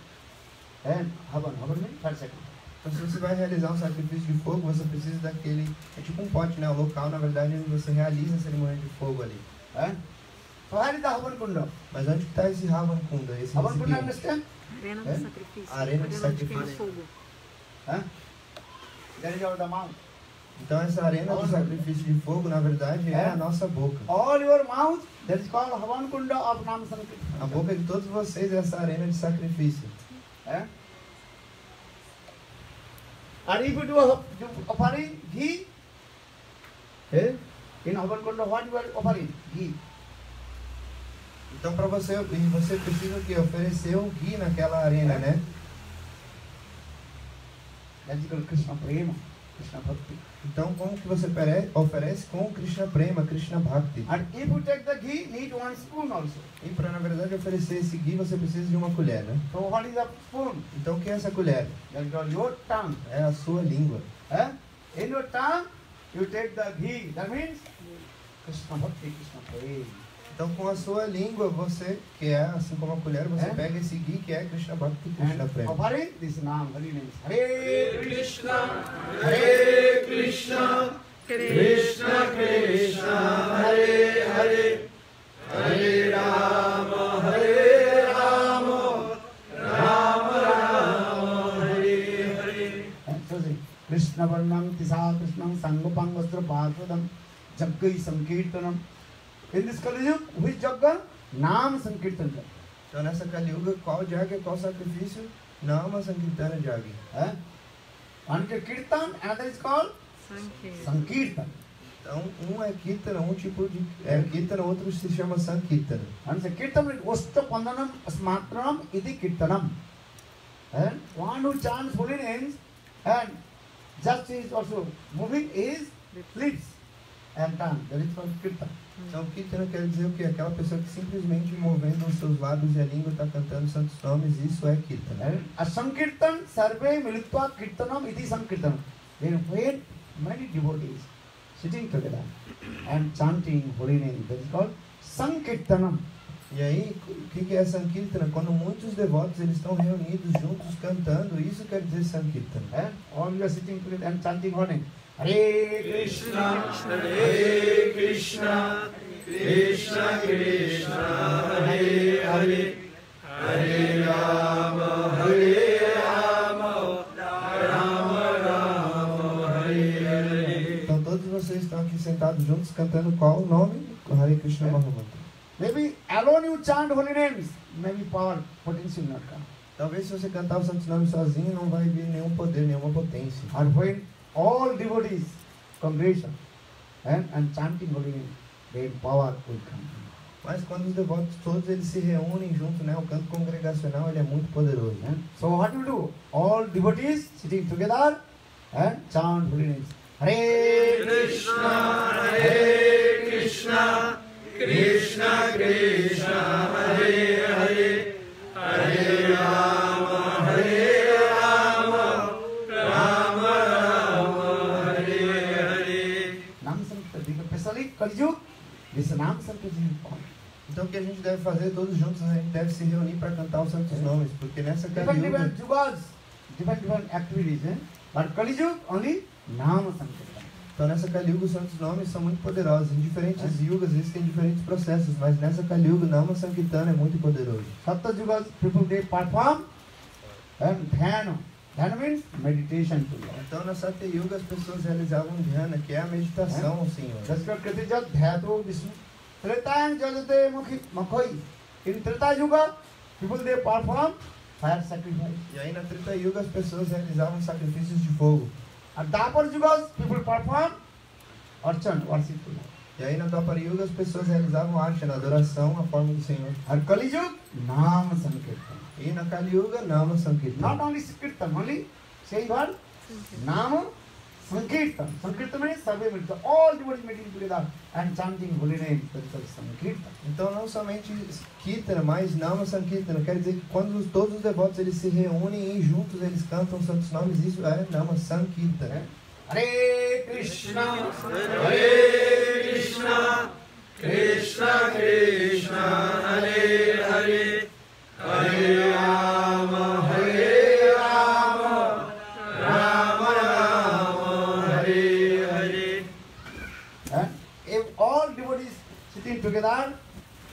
and Havan. Havan means fire sacrifice.
Então se você vai realizar um sacrifício de fogo, você precisa daquele, é tipo um pote, né? O local, na verdade, onde você realiza a cerimônia de fogo ali.
So where is the Havan Kunda?
Mas onde está esse Havan Kunda? Esse
Havan Kunda,
recipiente?
understand?
Arena do sacrifício.
Arena de
onde
sacrifício.
queima fogo.
That is our mouth.
Então essa arena do sacrifício de fogo, na verdade, é a nossa boca.
All your mouth, that is called Havan Kunda of Nam Sankirtan.
A boca de todos vocês é essa arena de sacrifício.
And if you do offering ghee, in Havan Kunda, what you are offering? Ghee.
Então para você precisa o quê? Oferecer um ghee naquela arena, né?
That is called Krishna Prema, Krishna Bhakti.
Então como que você oferece com Krishna Prema, Krishna Bhakti?
And if you take the ghee, need one spoon also.
E para na verdade oferecer esse ghee você precisa de uma colher, né?
So what is the spoon?
Então o que é essa colher?
That is called your tongue.
É a sua língua.
In your tongue, you take the ghee. That means Krishna Bhakti, Krishna Prema.
Então com a sua língua você, que é assim como a colher, você pega esse ghee que é Krishna Bhakti, Krishna
And
Prema.
offering this name, Hari names. Hare Krishna, Hare Krishna, Krishna Krishna, Hare Hare, Hare Rama, Hare Rama, Rama Rama, Hare Hare. Krishna Varnam, Tisa Krishna, Sangupang Vastra Bhagavatam, Jagga Sankirtanam. In this Kali Yuga, which Jagga? Nam Sankirtan.
Então nessa Kali Yuga, qual Jagga, qual sacrifício? Nama Sankirtana Jagga.
One is Kirtan, another is called Sankirtan.
Então um é Kirtana, um tipo de Kirtana, outro se chama Sankirtana.
And the Kirtan is Osta Pandanam Smatram Iti Kirtanam. And one who chants holy names and just is also moving is lips and tongue. That is called Kirtan.
Então Kirtana quer dizer o quê? Aquela pessoa que simplesmente movendo os seus lábios e a língua está cantando santos nomes, isso é Kirtana.
And a Sankirtan Sarve Militva Kirtanam Iti Sankirtanam. Then when many devotees sitting together and chanting holy names, that is called Sankirtanam.
E aí, o que é Sankirtana? Quando muitos devotos eles estão reunidos juntos cantando, isso quer dizer Sankirtana.
And all you are sitting together and chanting holy name. Hare Krishna,
Hare Krishna, Krishna Krishna, Hare Hare, Hare Rama, Hare Rama, Rama Rama, Hare Hare.
Então todos vocês estão aqui sentados juntos cantando qual o nome? Hare Krishna Mahamanta.
maybe alone you chant holy names, maybe power, potential not come.
Talvez se você cantar os santos nomes sozinho não vai vir nenhum poder, nenhuma potência.
Or when all devotees congregation and chanting holy names, then power will come.
Mas quando os devotos todos eles se reúnem junto, né, o canto congregacional ele é muito poderoso.
So what you do? All devotees sitting together and chant holy names. Hare
Krishna, Hare Krishna, Krishna Krishna, Hare Hare, Hare Rama, Hare Rama, Rama Rama, Hare Hare.
Nam Sankirtan, especially Kali Yuga, this Nam Sankirtan is important.
Então o que a gente deve fazer todos juntos, a gente deve se reunir para cantar os santos nomes, porque nessa Kali
Different
Yuga,
yugas, different activities, but Kali Yuga only Nam Sankirtan.
então nessa Kali Yuga os santos nomes são muito poderosos. Em diferentes yugas eles têm diferentes processos, mas nessa Kali Yuga Nama Sankirtana é muito poderoso.
Satta yugas, people they perform and dhyana. Dhyana means meditation to Lord.
Então na Satya Yuga as pessoas realizavam dhyana, que é a meditação ao Senhor.
Jaskar Kritijat Dhyato Vishnu. Tretayam Jajate Makhoi. In Treta Yuga, people they perform fire sacrifice.
E aí na Treta Yuga as pessoas realizavam sacrifícios de fogo.
At Dapar Yugas, people perform archan, worship to Lord.
E aí na Dwapara Yuga as pessoas realizavam archana, adoração à forma do Senhor.
At Kali Yuga, Nam Sankirtan.
E na Kali Yuga Nama
Not
Sankirtana.
only Sankirtan, only say what? Nama Sankirtan. Sankirtan means Sarve Milita. All devotees meeting together and chanting holy names. That is called Sankirtan.
Então não somente Kirtana, mas Nama Sankirtana. Quer dizer que quando todos os devotos eles se reúnem e juntos eles cantam santos nomes, isso é Nama Sankirtana.
Hare Krishna,
Hare Krishna, Krishna Krishna, Hare Hare, Hare Rama, Hare Rama, Rama Rama, Hare Hare.
If all devotees sitting together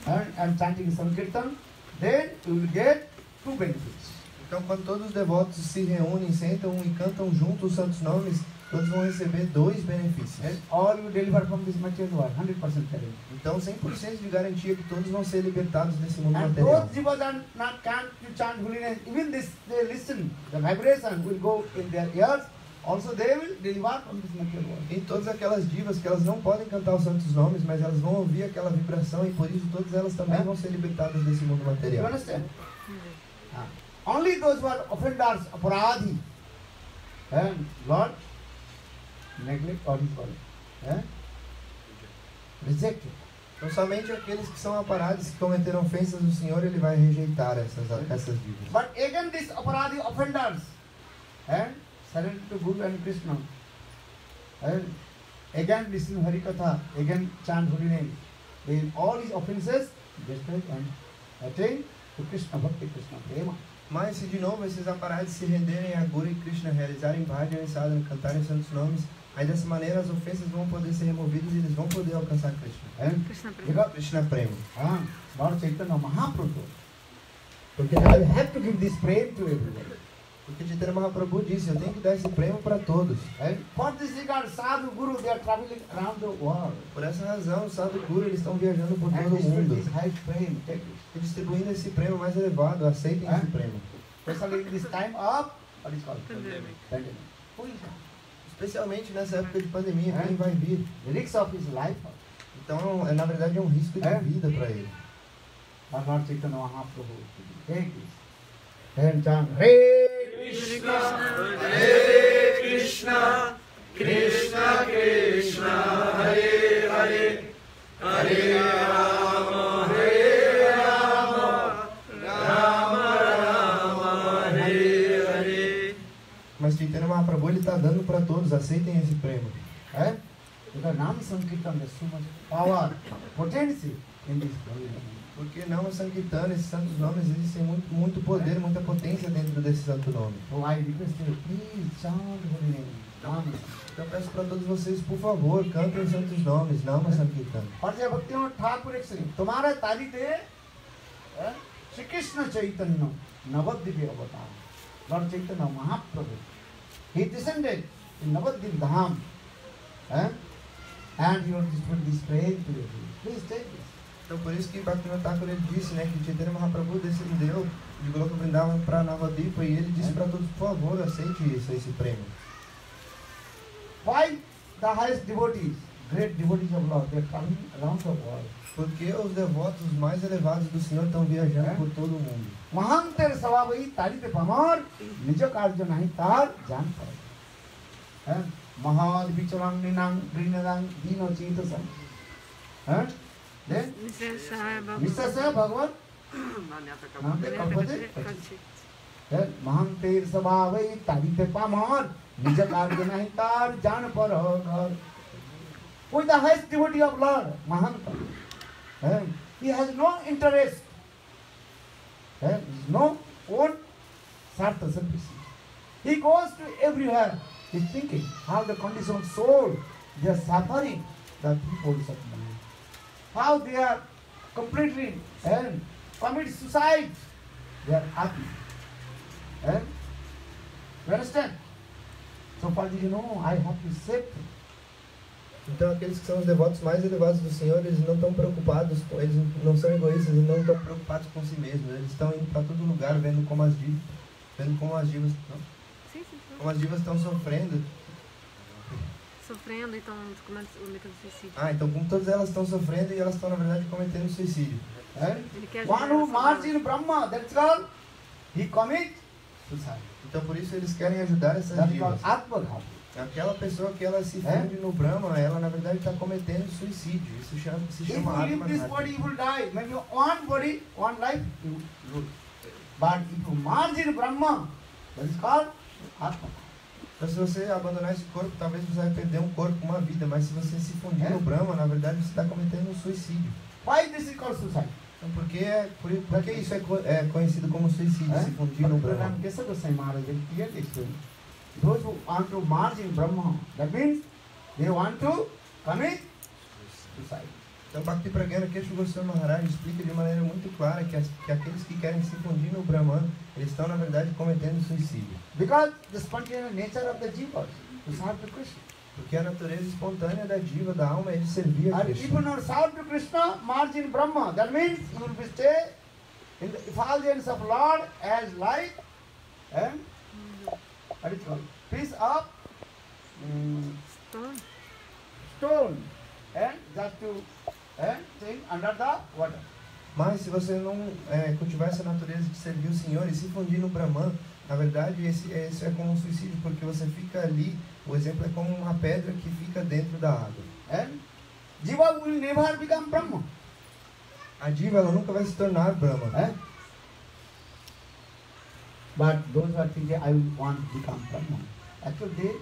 and chanting Sankirtan, then you will get two benefits.
Então quando todos os devotos se reúnem, sentam e cantam juntos os santos nomes, todos vão receber dois benefícios.
And all you deliver from this material world, 100% guarantee.
Então 100% de garantia que todos vão ser libertados desse mundo
And
material.
those jivas are not can't to chant holy name. Even this, they listen. The vibration will go in their ears. Also, they will deliver from this material world.
E todas aquelas divas que elas não podem cantar os santos nomes, mas elas vão ouvir aquela vibração e por isso todas elas também vão ser libertadas desse mundo
You
material.
understand? Only those who are offenders, aparadhi, and Lord neglect or his body, reject it.
Então somente aqueles que são aparados, que cometeram ofensas no Senhor, ele vai rejeitar essas divas.
But again, these aparadhi offenders, and surrender to Guru and Krishna, and again listen Harikatha, again chant holy name. Then all these offenses destroy and attain to Krishna Bhakti, Krishna Prema.
Mas se de novo esses aparados se renderem a Guru e Krishna, realizarem bhajana e sadhana, cantarem santos nomes, aí dessa maneira as ofensas vão poder ser removidas e eles vão poder alcançar Krishna.
And
Krishna Prema.
because
Krishna Prema.
Lord Chaitanya Mahaprabhu, because I have to give this prema to everybody.
Porque Chaitanya Mahaprabhu disse, eu tenho que dar esse prêmio para todos.
And for this regard, Sadhu Guru, they are traveling around the world.
Por essa razão, o Sadhu Guru, eles estão viajando por
And
todo o
distributing
mundo.
this high frame, take it.
E distribuindo esse prêmio mais elevado, aceitem esse prêmio.
Especially in this time of, what is called?
Pandemic.
Pandemic. Who is that?
Especialmente nessa época de pandemia, quem vai vir?
The risk of his life.
Então, na verdade, é um risco de vida para ele.
Our Lord Chaitanya Mahaprabhu. Take this. And chant, Hare
Krishna, Hare Krishna, Krishna Krishna, Hare Hare, Hare Rama, Hare Rama, Rama Rama, Hare Hare.
Mas Chaitanya Mahaprabhu, ele está dando para todos, aceitem esse prêmio.
Because Nam Sankirtan, there's so much power, potency in this holy name.
Porque não Sankirtana, esses santos nomes, existem muito poder, muita potência dentro desse santo nome.
So I request you, please chant holy name. Nam.
Então eu peço para todos vocês, por favor, cantem os santos nomes, Nama Sankirtana.
Parja Bhaktivinoda Thakur एक सिंह तुम्हारा तारीख है श्री कृष्ण चैतन्य नवद्वीप अवतार Lord Chaitanya Mahaprabhu. He descended in Navadvip Dham, and he was this praying to you. Please take this.
Então por isso que Bhaktivinoda Thakur ele disse, né, que Chaitanya Mahaprabhu descendeu de Goloka Vrindavan para Navadvipa e ele disse para todos, por favor, aceite isso, esse prêmio.
Why the highest devotees, great devotees of Lord, they are coming around the world.
Porque os devotos mais elevados do Senhor estão viajando por todo o mundo.
Mahanter Savavai Tarite Pamar, Nija Karja Nahi Tar Jan Pai. Mahad Vichalang Ninang Grinadang Dino Chitasan. Then, Mr. Sir Bhagavan, Nante Kalpate, Mahanter Savavai Tarite Pamar, Nija Karja Nahi Tar Jan Par. Who is the highest devotee of Lord? Mahanta. He has no interest. No own sartha selfishness. He goes to everywhere. He is thinking how the conditioned soul, they are suffering, the people of mind. How they are completely commit suicide. They are happy. You understand? So far, you know, I have to save them.
Então aqueles que são os devotos mais elevados do Senhor, eles não estão preocupados, eles não são egoístas, eles não estão preocupados com si mesmos, eles estão indo para todo lugar, vendo como as divas, como as divas estão sofrendo.
Sofrendo e estão cometendo suicídio.
Então como todas elas estão sofrendo e elas estão na verdade cometendo suicídio.
Ele quer ajudar
One who
essa
marches
pessoa.
in Brahma, that's all, he commits suicide.
Então por isso eles querem ajudar essas
That's
divas.
called Atmaghat.
Aquela pessoa que ela se funde no Brahma, ela na verdade está cometendo suicídio. Isso se
If you
chama
leave this body, you will die. When you want body, want life, you will. But if you march in Brahma, that is called Atma.
Então se você abandonar esse corpo, talvez você vai perder um corpo, uma vida, mas se você se fundir no Brahma, na verdade você está cometendo um suicídio.
Why this is called suicide?
Então por que isso é conhecido como suicídio, se fundir no Brahma?
Bhaktivedanta Kesava Goswami Maharaj will clearly explain. Those who want to march in Brahma, that means they want to commit suicide.
Então Bhakti Pragyana Kesava Goswami Maharaj explica de maneira muito clara que aqueles que querem se fundir no Brahman, eles estão na verdade cometendo suicídio.
Because the spontaneous nature of the jivas to serve to Krishna.
Porque a natureza espontânea da diva, da alma, é de servir a
And if you
Krishna.
not serve to Krishna, march in Brahma, that means you will be stay in the effulgence of Lord as light and what is called piece of
Stone.
stone and just to sing under the water.
Mas se você não cultivar essa natureza de servir o Senhor e se fundir no Brahman, na verdade isso é como um suicídio, porque você fica ali, o exemplo é como uma pedra que fica dentro da água.
And Jiva will never become Brahma.
A diva ela nunca vai se tornar Brahma.
But those who are thinking, I want to become Brahma, actually they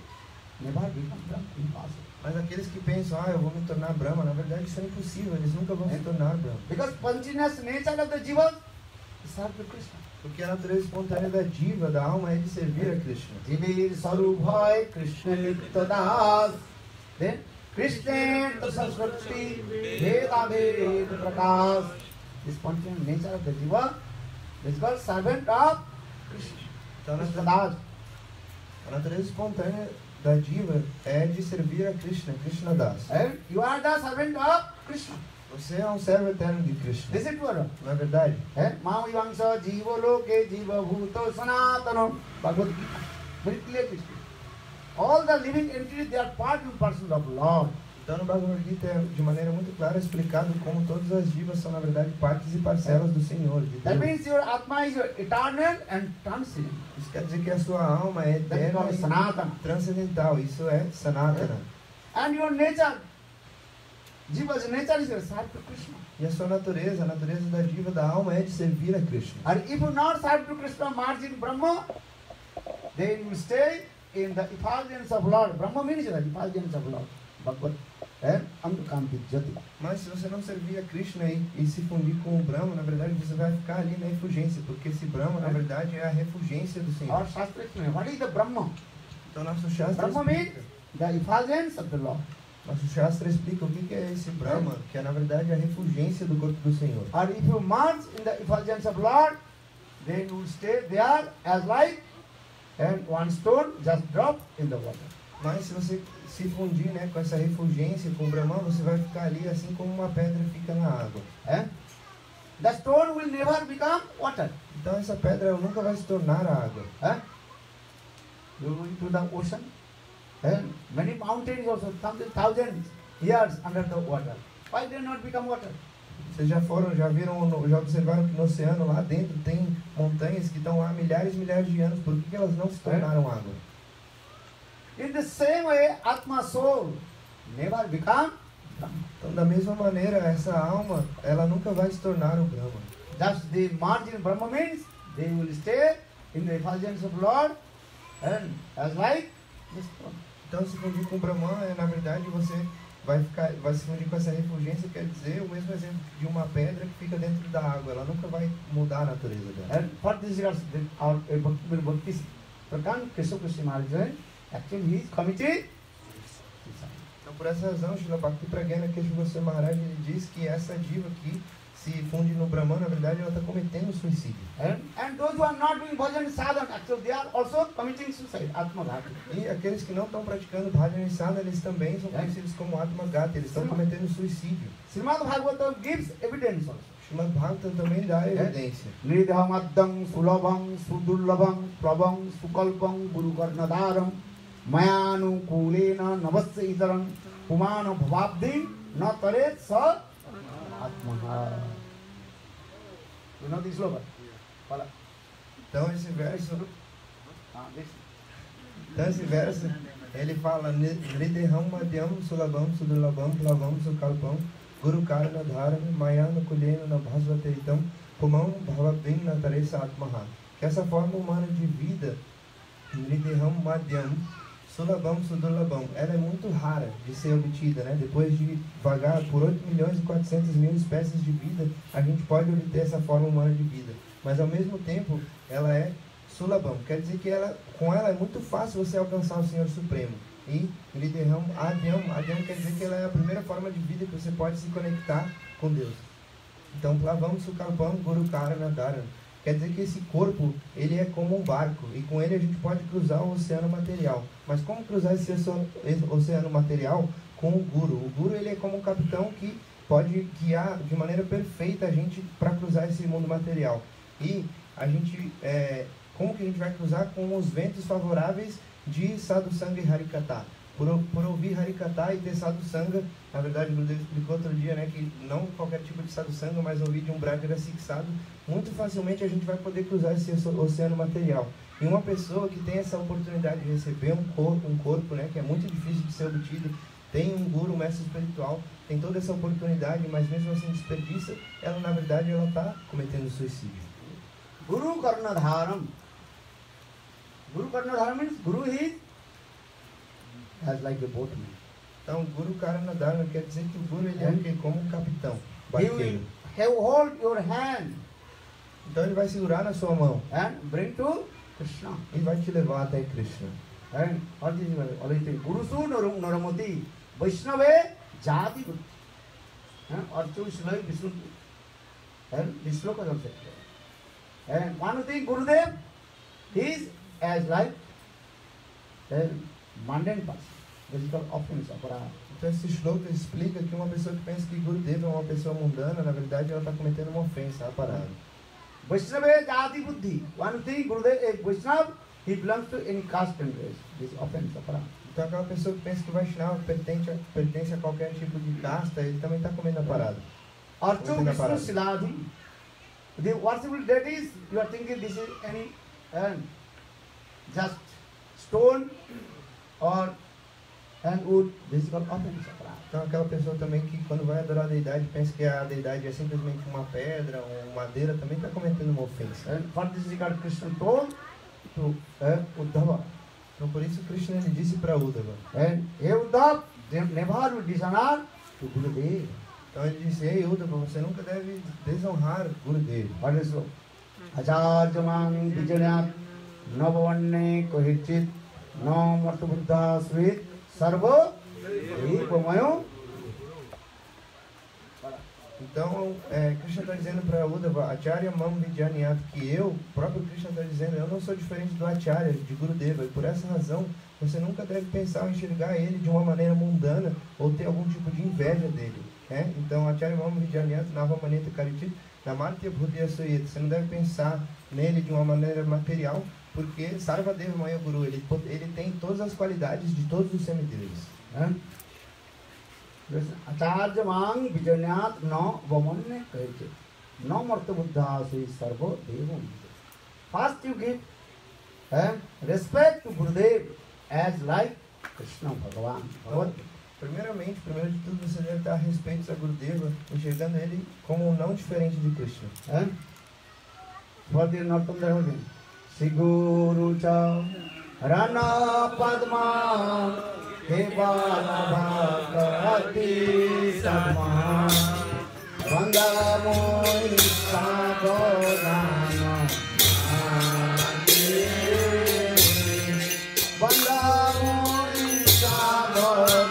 never become Brahma, impossible.
Mas aqueles que pensam, eu vou me tornar Brahma, na verdade isso é impossível, eles nunca vão se tornar Brahma.
Because spontaneous nature of the Jiva is serve to Krishna.
Porque a natureza espontânea da diva, da alma, é de servir a Krishna.
Jivir Sarubhai Krishna Nityadas. Then Krishna Tasaskriti Veda Veda Prakash. The spontaneous nature of the Jiva is called servant of Krishna.
Então,
Krishna Das.
a natureza espontânea da diva é de servir a Krishna, Krishna Das.
And you are the servant of Krishna.
Você é um servo eterno de Krishna.
Is it true?
Não é verdade?
Mao Yangsa Jiva Loke Jiva Bhuto Sanatano. Bhagavad Gita. Very clear Krishna. All the living entities, they are part and parcel of Lord.
Então no Bhagavad Gita é de maneira muito clara explicado como todas as divas são na verdade partes e parcelas do Senhor, de
That
Deus.
means your Atma is eternal and transcendent.
Isso quer dizer que a sua alma é
That is
eterna
called
e
Sanatana.
transcendental. Isso é Sanatana.
And your nature, Jiva's nature is to serve to Krishna.
E a sua natureza, a natureza da diva da alma é de servir a Krishna.
And if you not serve to Krishna, merge in Brahma, then you stay in the effulgence of Lord. Brahma means the effulgence of Lord. Bhagavad Amrukampi Jati.
Mas se você não servir a Krishna e se fundir com o Brahma, na verdade você vai ficar ali na refugência, porque esse Brahma, na verdade, é a refugência do Senhor.
Our Shastra explains what is the Brahma.
Então nosso Shastra
Brahma means
explica,
the effulgence of the Lord.
nosso Shastra explica o que é esse Brahma, que é na verdade a refugência do corpo do Senhor.
Or if you merge in the effulgence of Lord, then you stay there as light, and one stone just drop in the water.
Mas se você se fundir, né, com essa refugência, com o Brahman, você vai ficar ali assim como uma pedra fica na água.
The stone will never become water.
Então essa pedra nunca vai se tornar água.
You go into the ocean, and many mountains also, thousands years under the water. Why they not become water?
Vocês já viram, já observaram que no oceano lá dentro tem montanhas que estão lá há milhares e milhares de anos. Por que elas não se tornaram água?
In the same way, Atma soul never become Brahma.
Então, da mesma maneira, essa alma, ela nunca vai se tornar o Brahma.
Just the margin Brahma means they will stay in the effulgence of Lord and as light.
Então, se fundir com o Brahman, na verdade, você vai se fundir com essa refugência, quer dizer, o mesmo exemplo de uma pedra que fica dentro da água. Ela nunca vai mudar a natureza dela.
And for this regards, our Bhakti Pradhan Keshav Krishna Maharaj, actually he is committed.
Então, por essa razão, Srila Bhakti Pragana Keshav Goswami Maharaj, ele diz que essa diva que se funde no Brahman, na verdade, ela está cometendo suicídio.
And those who are not doing bhajan sadhana, actually they are also committing suicide, Atmagata.
E aqueles que não estão praticando bhajan e sadhana, eles também são conhecidos como Atmagata, eles estão cometendo suicídio.
Srimad Bhagavatam gives evidence also.
Srimad Bhagavatam também dá evidência.
Nidhamaddam sulabham sudurlabham prabham sukalpam guru karnadaram mayanu kulena navasya itaram pumana bhavabdim natare sa atmaha. You know this slogan? Fala.
Então esse verso, ele fala Nrideham Madhyam Sulabham Sudurlabham Plavam Sukalpam Guru Karna Dharana Mayana Kulena Nabhasvateitam Pumam Bhavabdim Nataresa Atmaha. Que essa forma humana de vida, Nrideham Madhyam Sulabham Sudurlabham, ela é muito rara de ser obtida, né? Depois de vagar por 8.400.000 espécies de vida, a gente pode obter essa forma humana de vida. Mas ao mesmo tempo, ela é Sulabham, quer dizer que com ela é muito fácil você alcançar o Senhor Supremo. E Nrideham Adyam quer dizer que ela é a primeira forma de vida que você pode se conectar com Deus. Então, Plavam Sukalpam Guru Karana Dharana. Quer dizer que esse corpo, ele é como um barco, e com ele a gente pode cruzar o oceano material. Mas como cruzar esse oceano material? Com o Guru. O Guru, ele é como um capitão que pode guiar de maneira perfeita a gente para cruzar esse mundo material. E a gente, como que a gente vai cruzar? Com os ventos favoráveis de Sadhusanga e Harikata. Por ouvir Harikata e ter Sadhusanga, na verdade o Gurudev explicou outro dia, né, que não qualquer tipo de Sadhusanga, mas ouvir de um Brajara fixado, muito facilmente a gente vai poder cruzar esse oceano material. E uma pessoa que tem essa oportunidade de receber um corpo, né, que é muito difícil de ser obtido, tem um Guru, um mestre espiritual, tem toda essa oportunidade, mas mesmo assim desperdiça, ela na verdade ela está cometendo suicídio.
Guru Karnadharam. Guru Karnadharam means Guru is as like a boatman.
Então, Guru Karana Dharana quer dizer que o Guru ele é como um capitão,
He will
barqueiro.
have hold your hand
Então ele vai segurar na sua mão
and bring to Krishna.
e vai te levar até Krishna.
And all this is always saying Guru Su Naramati Vaishnave Jati Archu Shilai Vishnu. And this sloka also. And one thing Gurudev he is as like a mundane person. This is called offense, aparada.
Então esse shloka explica que uma pessoa que pensa que Gurudeva é uma pessoa mundana, na verdade ela está cometendo uma ofensa, aparada.
Vaishnava jati buddhi. One thing, Gurudev, a Vaishnava, he belongs to any caste and race. This is offense, aparada.
Então aquela pessoa que pensa que Vaishnava pertence a qualquer tipo de casta, ele também está comendo a parada.
Archu Vishnu Siladhi. The worshipful deities, you are thinking this is any just stone or and wood. This is called offense.
Então aquela pessoa também que quando vai adorar a deidade pensa que a deidade é simplesmente uma pedra ou madeira, também está cometendo uma ofensa.
And for this regard, Krishna told to Uddhava.
Então por isso Krishna ele disse para Uddhava.
And hey Uddhava, never will dishonor to Gurudev.
Então ele disse, ei Uddhava, você nunca deve desonrar Gurudeva.
What is so? Acharjamang vijanyat navavanne kohitchit no matu buddha svit sarva ekamayo.
Então Krishna está dizendo para Uddhava, Acharya Mam Vijanyat, que eu, o próprio Krishna está dizendo, eu não sou diferente do Acharya, de Gurudeva, e por essa razão você nunca deve pensar ou enxergar ele de uma maneira mundana ou ter algum tipo de inveja dele. Então, Acharya Mam Vijanyat Navamaneta Karitit Namatya Bhudya Soyet. Você não deve pensar nele de uma maneira material, porque Sarvadeva Maya Guru, ele tem todas as qualidades de todos os semideuses.
Acharjamang vijanyat no vamanne kahite no marta buddha sui sarva devam. First you give respect to Gurudev as like Krishna Bhagavan.
Primeiro de tudo, você deve dar respeito a Gurudeva, enxergando ele como um não diferente de Krishna.
For the Northam Dharma, Siguru Cha Rana Padma Kevala Bhagavati Sadma Vandamoy Sagodana Vandamoy Sagodana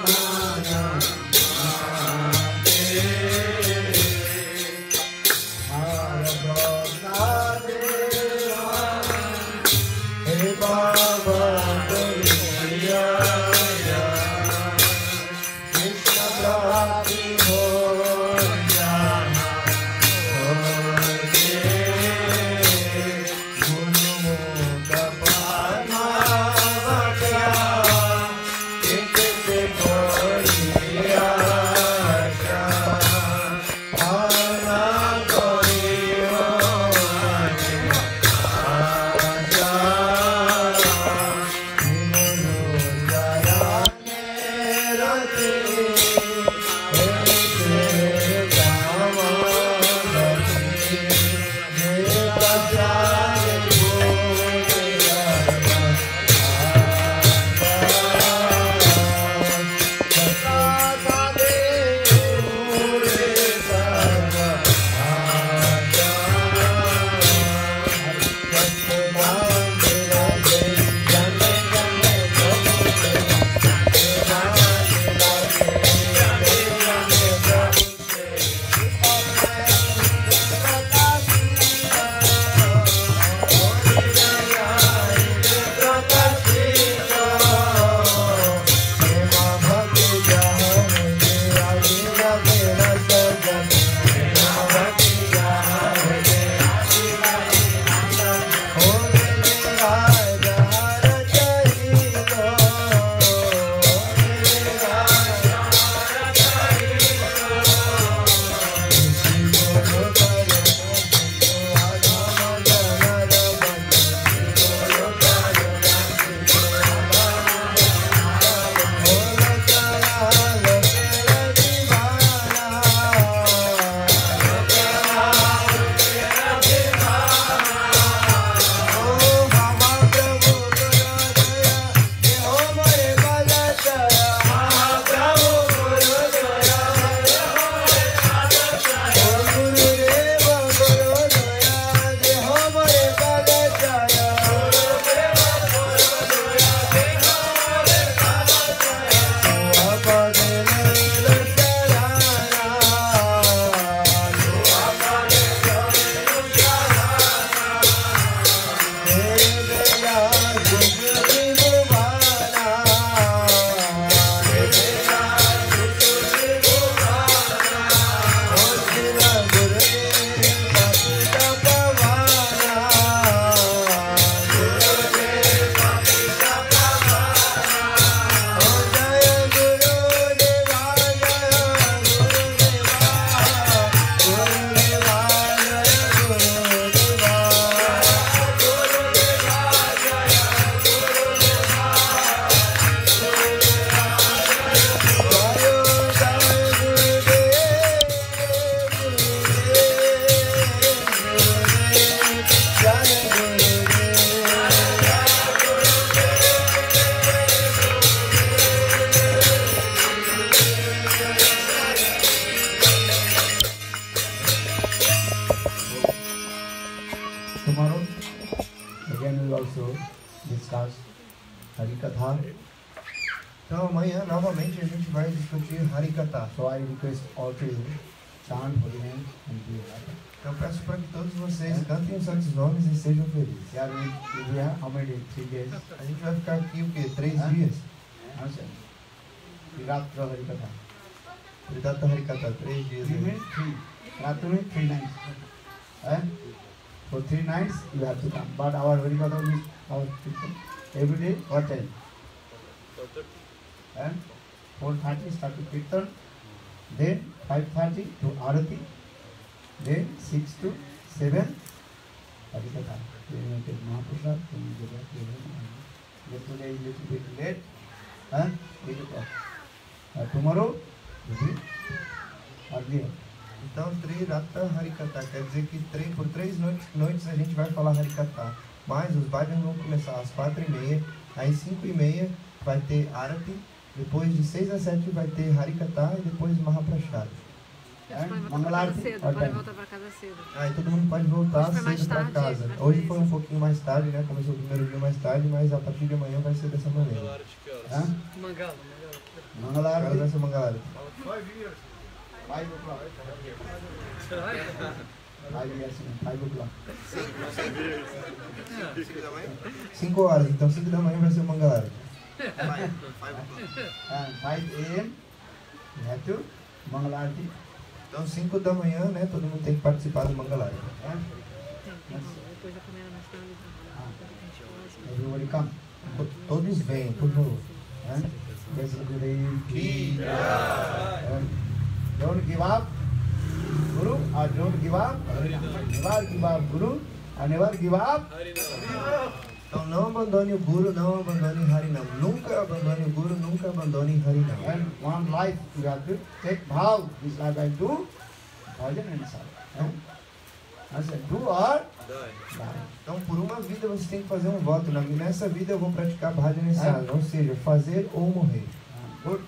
will also discuss Harikatha.
Então amanhã novamente a gente vai discutir Harikatha.
So I request all to you, chant holy name and be happy.
Então eu peço para que todos vocês cantem os santos nomes e sejam felizes.
Yeah, we will have how many days? 3 days.
A gente vai ficar aqui o quê? 3
Hã?
dias?
Understand? Viratra Harikatha.
Tridata Harikatha, 3 dias.
3 means 3. Ratra means 3 nights. For 3 nights you have to come. But our Harikatha means our people every day what time? 4:30 start to Kirtan. Then 5:30 to Arati. Then 6 to 7 Harikatha. Then you take Mahaprasad. Then you go back to your home. Yesterday is little bit late. 8 o'clock. Tomorrow will be earlier.
Então, Trirata Harikatha quer dizer que por 3 noites a gente vai falar Harikatha. Mas os bhajans vão começar às 4:30, às 5:30 vai ter Arati, depois de 6 às 7 vai ter Harikatha e depois Mahaprasad.
Mangalarti.
Podem voltar para casa cedo.
Aí todo mundo pode voltar
Hoje foi mais
cedo para
tarde,
casa.
mas
Hoje
foi
foi um pouquinho mais tarde, né? Começou o primeiro dia mais tarde, mas a partir de amanhã vai ser dessa maneira.
Mangala.
Cara,
Mangalarti.
vai ser uma galera.
5 o'clock. 5 o'clock.
5 horas, então 5 da manhã vai ser uma galera.
And 5 a.m. you have to Mangalarti.
Então 5 da manhã, né? Todo mundo tem que participar do Mangalara.
Depois da primeira mais tarde.
Everybody come.
Todos venham, por favor.
Don't give up Guru or don't give up. Never give up Guru and never give up.
Então não abandone o Guru, não abandone Harinam. Nunca abandone o Guru, nunca abandone Harinam.
And one life you have to take vow. This life I do bhajan and sadhana. I said do or die.
Então por uma vida você tem que fazer um voto. Nessa vida eu vou praticar bhajana e sadhana. Ou seja, fazer ou morrer.
Good.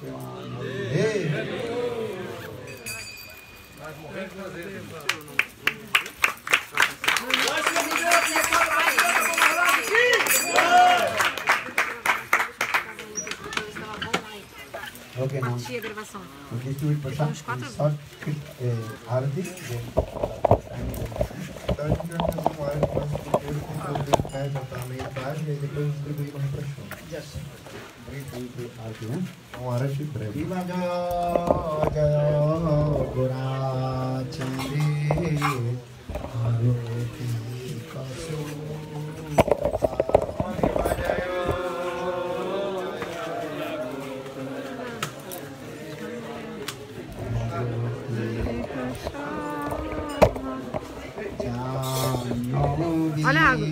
Ei!
Okay, now
Partir a gravação.
we distribute prasad.
Uns 4
Start Arati.
Então a gente vai fazer um área para nós primeiro concluir, né? Já está meio tarde e depois distribuir uma reflexão.
Yes. Arati, né?
Um área de breve.
Viva Jaya Gora Chandi Arati Kasu.
Olha a água.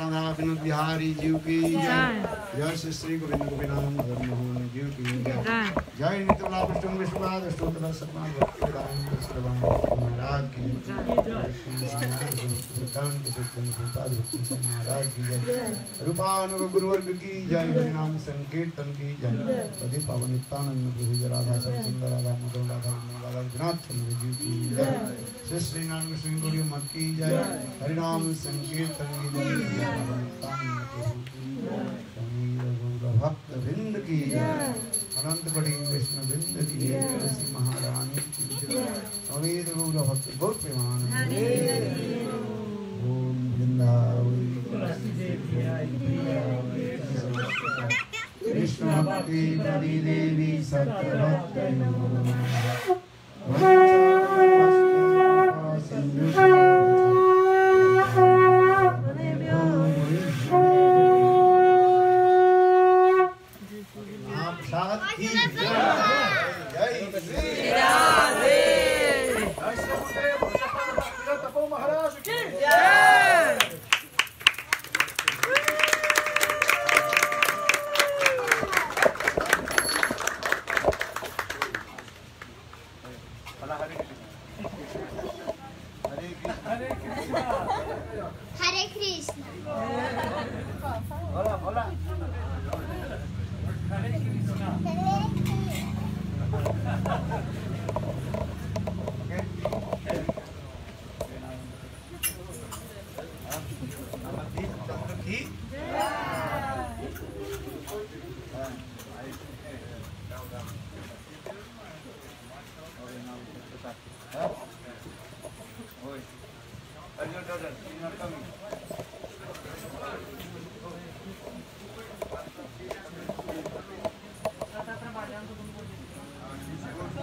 Radha विनोद बिहारी जी की जय। जय श्री श्री गोविंद गोपीनाथ मदन मोहन जी की जय। जय नित्य विष्णु विश्वनाथ अष्टोत्तर शतनाम भक्तिवेदांत श्रवण महाराज की महाराज की जय। रूपानुग गुरुवर्ग की जय। हरिनाम संकीर्तन की जय। सदी पावन नित्यानंद प्रभु राधा सुंदर राधा मदन राधा राधा विनाथ चंद्र जी की जय। श्री श्री नारायण कृष्ण गौरी मत की जय। हरिनाम संकीर्तन की जय। भक्त वृंद की जय। अनंत बड़ी विष्णु वृंद की जय। तुलसी महारानी की जय। अवेद गौर भक्त गौर प्रेमानंद ओम वृंदावन कृष्ण भक्ति प्रदी देवी सत्य भक्त
महाराज की
हरे कृष्ण
बोला बोला Are you